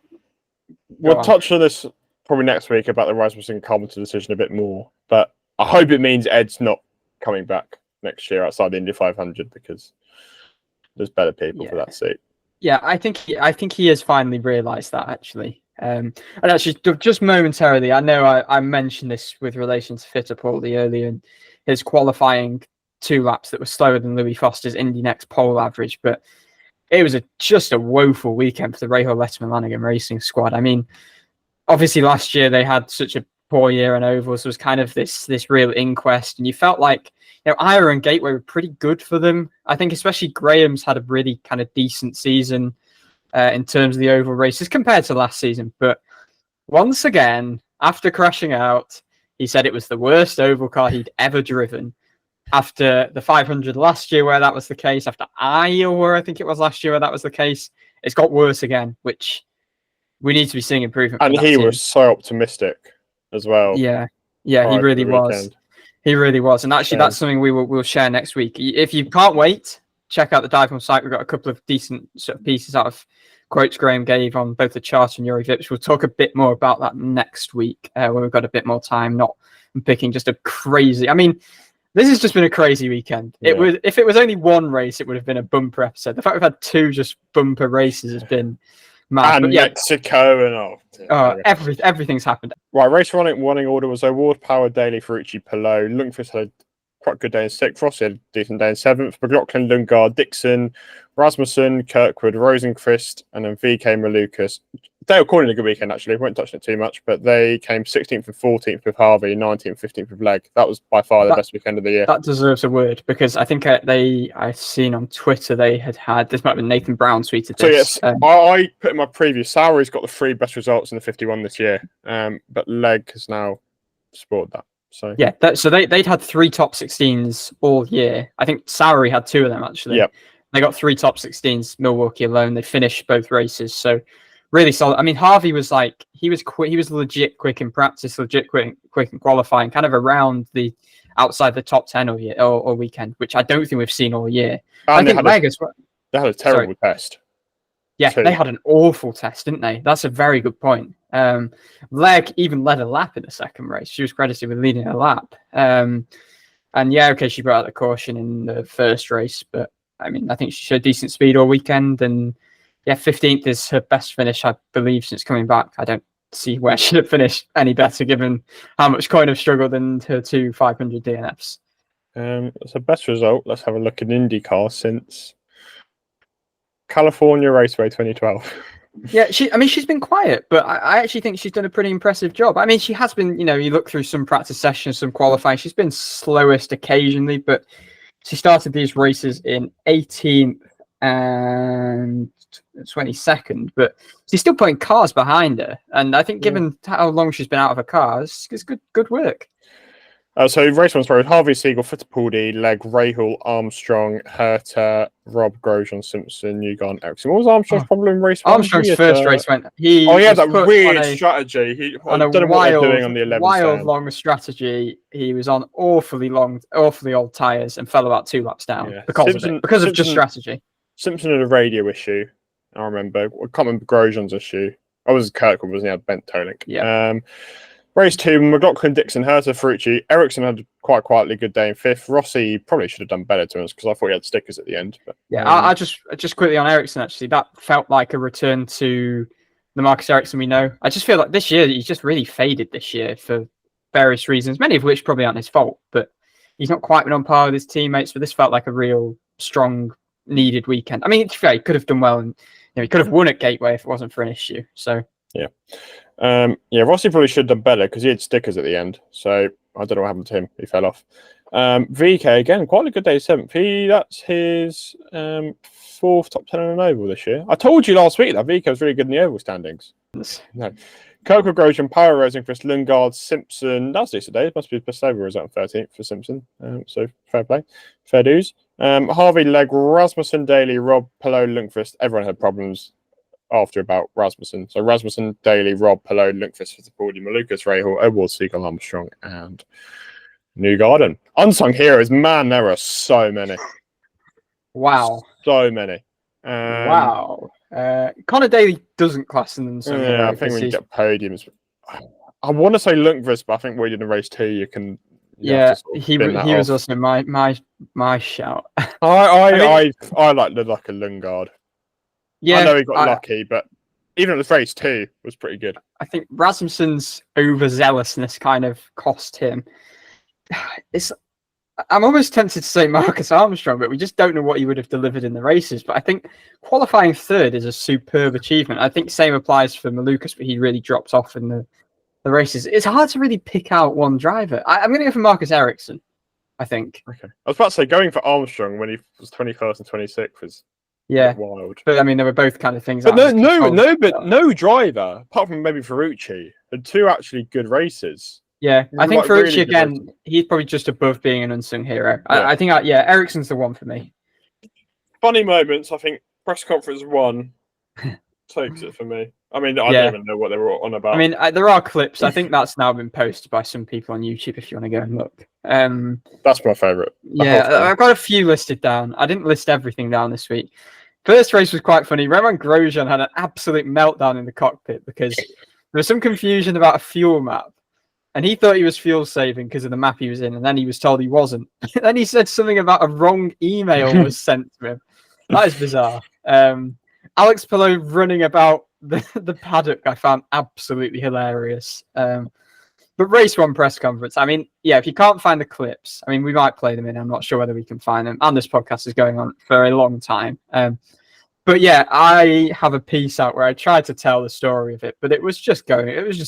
we'll touch on this probably next week about the Rasmussen Carpenter decision a bit more, but I hope it means Ed's not coming back next year outside the Indy 500, because there's better people Yeah. for that seat. Yeah, I think he has finally realised that actually. And actually, just momentarily, I know I mentioned this with relation to Fittipaldi earlier and his qualifying 2 laps that were slower than Louis Foster's Indy Next pole average, but it was just a woeful weekend for the Rahal Letterman Lanigan Racing squad. I mean, obviously last year they had such a poor year on ovals. There was kind of this real inquest, and you felt like Ira and Gateway were pretty good for them. I think especially Graham's had a really kind of decent season in terms of the oval races compared to last season. But once again, after crashing out, he said it was the worst oval car he'd ever driven. After the 500 last year, where that was the case, after Iowa, I think it was last year, where that was the case, it's got worse again, which we need to be seeing improvement. And he was so optimistic as well. Yeah, he really was. He really was. And actually, that's something we'll share next week. If you can't wait, check out the DIVEBOMB site. We've got a couple of decent sort of pieces out of quotes Graham gave on both the chart and Yuri Vips. We'll talk a bit more about that next week when we've got a bit more time, not picking just a crazy... I mean, this has just been a crazy weekend. Yeah. If it was only one race, it would have been a bumper episode. The fact we've had 2 just bumper races has been mad. And Mexico and everything's happened. Right, race running order was Award Power, Daly, Ferrucci, Pato. Lundqvist had a quite good day in 6th. Rossi had a decent day in 7th. McLaughlin, Lundgaard, Dixon, Rasmussen, Kirkwood, Rosenqvist, and then VK Malukas. They were calling it a good weekend, actually. We won't touch it too much, but they came 16th and 14th with Harvey, 19th, 15th with Legg. That was by far the best weekend of the year. That deserves a word, because I think I've seen on Twitter they had this might have been Nathan Brown tweeted this. So yes, I put in my preview, Sauer's got the 3 best results in the 51 this year, but Legg has now spoiled that. So yeah, they'd had 3 top 16s all year. I think Sauer had 2 of them actually. Yeah, they got 3 top 16s. Milwaukee alone, they finished both races. So really solid. I mean, Harvey was like he was legit quick in practice, legit quick in qualifying, kind of around the outside the top 10 all year or weekend, which I don't think we've seen all year. And I think Legg as well. They had a terrible test. Yeah, they had an awful test, didn't they? That's a very good point. Legg even led a lap in the second race. She was credited with leading a lap. And yeah, okay, she brought out the caution in the first race, but I mean, I think she showed decent speed all weekend. And yeah, 15th is her best finish, I believe, since coming back. I don't see where she'd have finished any better given how much Coyne have struggled in her 2 500 DNFs. That's the best result. Let's have a look at IndyCar since California Raceway 2012. Yeah, she's been quiet, but I actually think she's done a pretty impressive job. I mean, she has been, you look through some practice sessions, some qualifying, she's been slowest occasionally, but she started these races in 18th and 22nd, but she's still putting cars behind her. And I think given how long she's been out of her cars, it's good work. So race 1 started Harvey, Siegel, Fittipaldi, Legg, Rahal, Armstrong, Herta, Rob, Grosjean, Simpson, Newgarden, Ericsson. What was Armstrong's problem in race 1? Armstrong's first race went... He had that weird strategy. I don't know what they're doing on the 11th wild long strategy. He was on awfully old tyres and fell about 2 laps down because of just strategy. Simpson had a radio issue, I remember. I can't remember Grosjean's issue. I was Kirkwood, wasn't he? Had bent toe link. Yeah. Race 2, McLaughlin, Dixon, Herta, Ferrucci. Ericsson had quite quietly good day in 5th. Rossi probably should have done better to us because I thought he had stickers at the end. But, I just quickly on Ericsson, actually, that felt like a return to the Marcus Ericsson we know. I just feel like this year, he's just really faded this year for various reasons, many of which probably aren't his fault, but he's not quite been on par with his teammates, but this felt like a real strong, needed weekend. I mean, it's fair, he could have done well, and he could have won at Gateway if it wasn't for an issue, so... Yeah. Rossi probably should have done better because he had stickers at the end. So I don't know what happened to him. He fell off. VK, again, quite a good day, 7th. That's his 4th top 10 on an oval this year. I told you last week that VK was really good in the oval standings. No. Kirkwood, Grosjean, Power, Rosenqvist, Lundgaard, Simpson. That's decent day. It must be his best oval result, 13th for Simpson. So fair play. Fair dues. Harvey, Legg, Rasmussen, Daly, Rob, Pato, Lundqvist. Everyone had problems after about Rasmussen. So Rasmussen, Daly, Rob, Pato, Lundqvist for the podium, Malukas, Rahal, Edwards, Siegel, Armstrong, and Newgarden. Unsung heroes, man, there are so many. Wow. So many. Wow. Connor Daly doesn't class in unsung heroes. I think when you get podiums, I want to say Lundqvist, but I think we did in race 2, you can Yeah, sort of he bin that was off. also my shout. I like the luck of Lundgaard. Yeah, I know he got lucky, but even at the race 2 was pretty good. I think Rasmussen's overzealousness kind of cost him. I'm almost tempted to say Marcus Armstrong, but we just don't know what he would have delivered in the races. But I think qualifying third is a superb achievement. I think same applies for Malukas, but he really dropped off in the races. It's hard to really pick out one driver. I'm going to go for Marcus Ericsson, I think. Okay. I was about to say going for Armstrong when he was 21st and 26th was wild. But I mean, there were both kind of things. But no driver, apart from maybe Ferrucci, had 2 actually good races. Yeah, I think Ferrucci really again, he's probably just above being an unsung hero. Yeah. I think, Ericsson's the one for me. Funny moments, I think press conference 1 takes it for me. I mean, I don't even know what they were on about. I mean, there are clips. I think that's now been posted by some people on YouTube if you want to go and look. That's my favourite. Yeah, I've got a few listed down. I didn't list everything down this week. First race was quite funny. Roman Grosjean had an absolute meltdown in the cockpit because there was some confusion about a fuel map. And he thought he was fuel saving because of the map he was in, and then he was told he wasn't. Then he said something about a wrong email was sent to him. That is bizarre. Alex Palou running about the paddock I found absolutely hilarious. But race 1 press conference, I mean, if you can't find the clips, I mean, we might play them in. I'm not sure whether we can find them. And this podcast is going on for a long time. But I have a piece out where I tried to tell the story of it, but it was just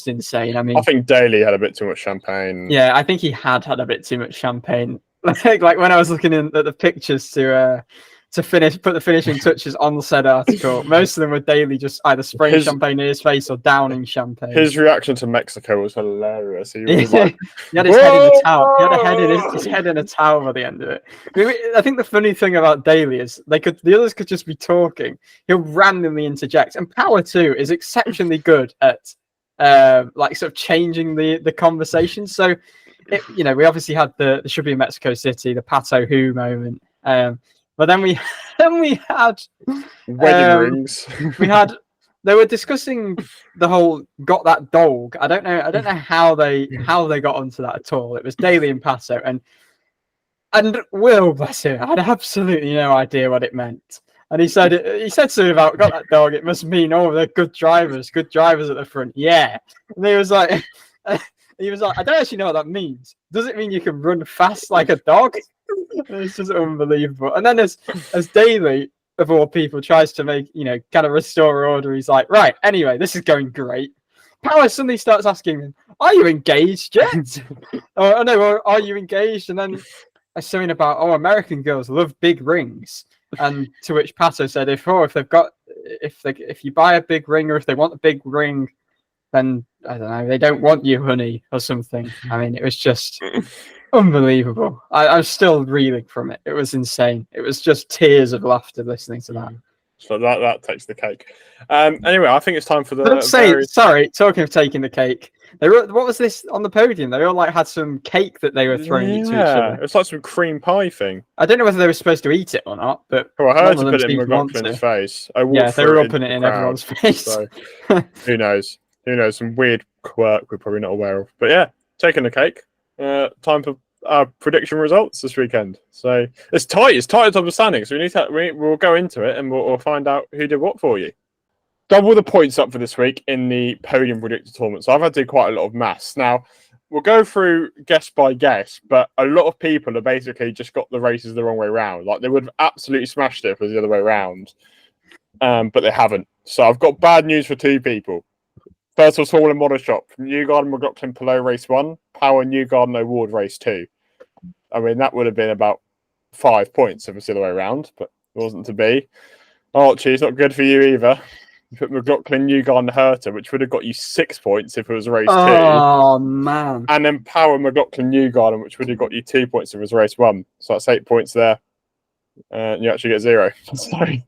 insane. I mean, I think Daly had a bit too much champagne. Yeah, I think he had a bit too much champagne. Like when I was looking at the pictures to put the finishing touches on the said article, most of them were Daly just either spraying champagne in his face or downing champagne. His reaction to Mexico was hilarious. He was like, he had his head in a towel. He had his head in a towel by the end of it. I think the funny thing about Daly is the others could just be talking. He'll randomly interject, and Power too is exceptionally good at sort of changing the conversation. So, we obviously had the should be in Mexico City, the Pato who moment. But then we had wedding rings. They were discussing the whole got that dog. I don't know how they got onto that at all. It was Daly and Pato and Will, bless him, had absolutely no idea what it meant. And he said something about got that dog. It must mean they're good drivers at the front. Yeah, and he was like, I don't actually know what that means. Does it mean you can run fast like a dog? It's just unbelievable. And then as Daly, of all people, tries to make, kind of restore order, he's like, right, anyway, this is going great. Power suddenly starts asking him, are you engaged yet? or are you engaged? And then something about, American girls love big rings. And to which Pato said, if you buy a big ring or if they want a big ring, then I don't know, they don't want you, honey, or something. I mean, it was just unbelievable. I'm still reeling from it. It was insane. It was just tears of laughter listening to that. So that takes the cake. Anyway, I think it's time for the. Sorry, talking of taking the cake. What was this on the podium? They all had some cake that they were throwing to each other. It's like some cream pie thing. I don't know whether they were supposed to eat it or not, but I heard to put it in McLaughlin's face. They were all putting it in everyone's face. So, who knows? Some weird quirk we're probably not aware of. But yeah, taking the cake. Time for our prediction results this weekend. So it's tight. It's tight at top of standing. So we'll go into it and we'll find out who did what for you. Double the points up for this week in the podium predictor tournament. So I've had to do quite a lot of maths. Now we'll go through guess by guess, but a lot of people have basically just got the races the wrong way around. Like they would have absolutely smashed it if it was the other way around, but they haven't. So I've got bad news for 2 people. First of all, Hall and Model Shop, Newgarden, McLaughlin, Palou race 1, Power, Newgarden, Award race 2. I mean, that would have been about 5 points if it's the other way around, but it wasn't to be. Archie, it's not good for you either. You put McLaughlin, Newgarden, Herta, which would have got you 6 points if it was race 2. Oh, man. And then Power, McLaughlin, Newgarden, which would have got you 2 points if it was race 1. So that's 8 points there. You actually get 0. Sorry.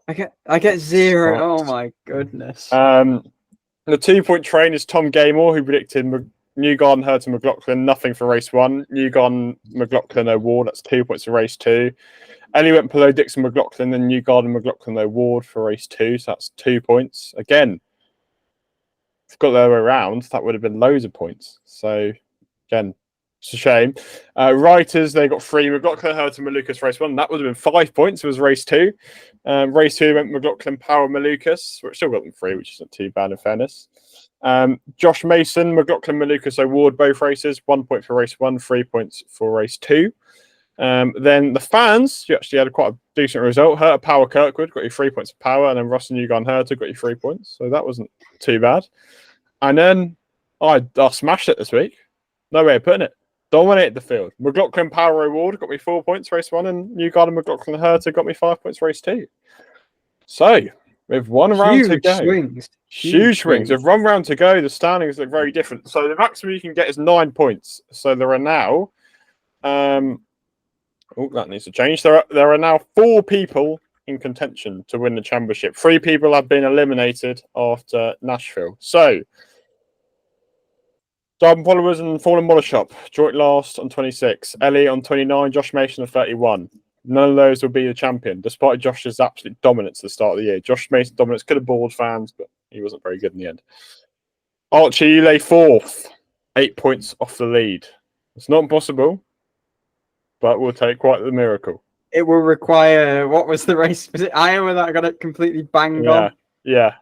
I get 0. Oh, my goodness. The 2-point train is Tom Gaymore, who predicted Newgarden, Herta, McLaughlin, nothing for race 1. Newgarden, McLaughlin, Award, that's 2 points for race 2. Ellie went Palou, Dixon, McLaughlin, then Newgarden, McLaughlin, Award for race 2, so that's 2 points. Again, if it got the other way around, that would have been loads of points. So, again, It's a shame. Writers, they got 3. McLaughlin, Herta, Malukas, race 1. That would have been 5 points. It was race 2. Race 2 went McLaughlin, Power, Malukas, which still got them 3, which isn't too bad in fairness. Josh Mason, McLaughlin, Malukas, award both races. 1 point for race 1, 3 points for race 2. Then the fans, you actually had quite a decent result. Herta, Power, Kirkwood got you 3 points of power, and then Ross and Newgarden, Herta got you 3 points. So that wasn't too bad. And then I smashed it this week. No way of putting it. Dominated the field. McLaughlin Power Award got me 4 points race 1, and Newgarden McLaughlin Herta got me 5 points race 2. So with one round to go, huge swings. With 1 round to go, the standings look very different. So the maximum you can get is 9 points. So there are now, that needs to change. There are now 4 people in contention to win the championship. 3 people have been eliminated after Nashville. So Darben Followers and Fallen Model Shop, joint last on 26. Ellie on 29, Josh Mason on 31. None of those will be the champion, despite Josh's absolute dominance at the start of the year. Josh Mason's dominance could have bored fans, but he wasn't very good in the end. Archie, you lay 4th, 8 points off the lead. It's not impossible, but we'll take quite the miracle. It will require, what was the race? Was it Iowa that got it completely banged on? Yeah.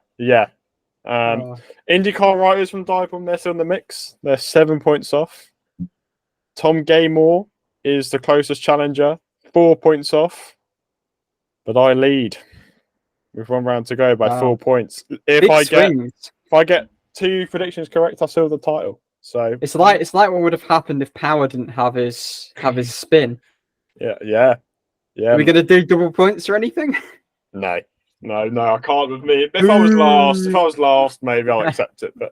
IndyCar writers from DIVEBOMB, they're still in the mix. They're 7 points off. Tom Gaymore is the closest challenger, 4 points off. But I lead with 1 round to go by 4 points. If I get 2 predictions correct, I seal the title. So it's like what would have happened if Power didn't have his spin. Yeah. Are we gonna do double points or anything? No, I can't with me. If I was last, maybe I'll accept it, but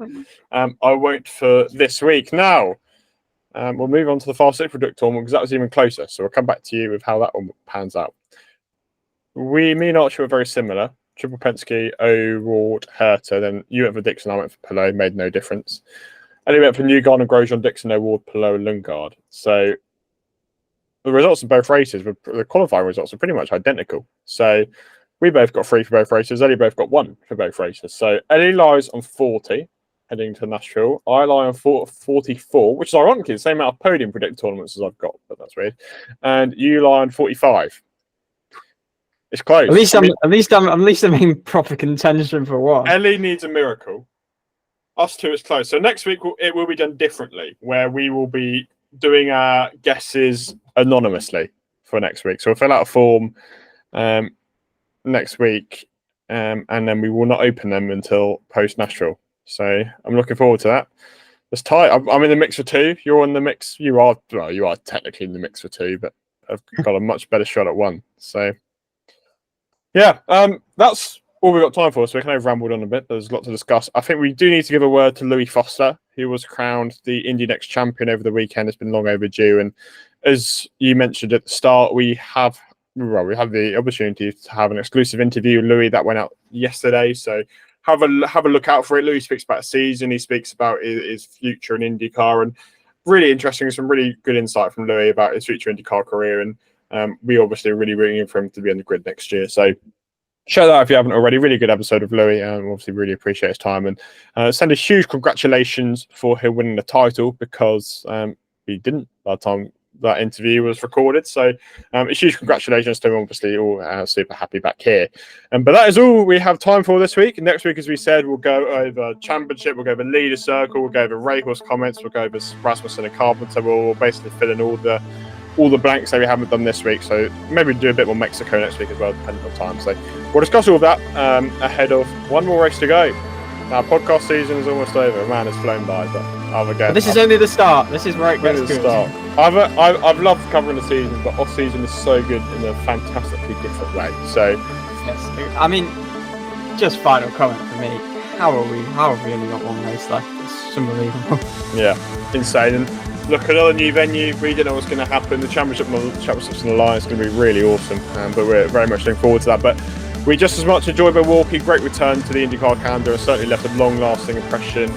I won't for this week. Now, we'll move on to the Fast 6 Product Tournament because that was even closer. So we'll come back to you with how that one pans out. Me and Archie were very similar. Triple Penske, O'Rourke, Herta. Then you went for Dixon, I went for Pato. Made no difference. And he went for Newgarden, Grosjean, Dixon, O'Rourke, Pato, Lundgaard. So the results of both races, the qualifying results, are pretty much identical. So we both got 3 for both races. Ellie both got 1 for both races. So Ellie lies on 40, heading to Nashville. I lie on 44, which is ironically the same amount of podium predict tournaments as I've got, but that's weird. And you lie on 45. It's close. At least I'm in proper contention for one. Ellie needs a miracle. Us two is close. So next week it will be done differently, where we will be doing our guesses anonymously for next week. So we'll fill out a form next week, and then we will not open them until post Nashville. So I'm looking forward to that. It's tight. I'm in the mix for 2. You're in the mix. You are technically in the mix for 2, but I've got a much better shot at 1. So yeah, that's all we've got time for. So we kind of rambled on a bit. There's a lot to discuss. I think we do need to give a word to Louis Foster, who was crowned the Indy Next champion over the weekend. It's been long overdue, and as you mentioned at the start, we have the opportunity to have an exclusive interview with Louis that went out yesterday. So have a look out for it. Louis speaks about the season. He speaks about his future in IndyCar, and really interesting. Some really good insight from Louis about his future IndyCar career. And we obviously are really rooting for him to be on the grid next year. So check that out if you haven't already. Really good episode of Louis. Obviously really appreciate his time, and send a huge congratulations for him winning the title, because he didn't by the time that interview was recorded. So a huge congratulations to him. Obviously all super happy back here. But that is all we have time for this week. Next week, as we said, we'll go over championship, we'll go over leader circle, we'll go over Rahor's comments, we'll go over Rasmussen and Carpenter. We'll basically fill in all the blanks that we haven't done this week. So maybe do a bit more Mexico next week as well, depending on time. So we'll discuss all of that ahead of one more race to go. Our podcast season is almost over. Man, it's flown by, but this is only the start. This is where it gets good. I've loved covering the season, but off season is so good in a fantastically different way. So yes, I mean, just final comment for me. How have we only got 1 race left? It's unbelievable. Yeah, insane. And look, another new venue. We didn't know what's going to happen. The championships in the line is going to be really awesome, but we're very much looking forward to that. But we just as much enjoyed Milwaukee. Great return to the IndyCar calendar. Certainly left a long-lasting impression.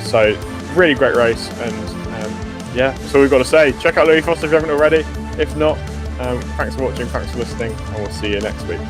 So really great race, and yeah, that's all we've got to say. Check out Louis Foster if you haven't already. If not, thanks for watching, thanks for listening, and we'll see you next week.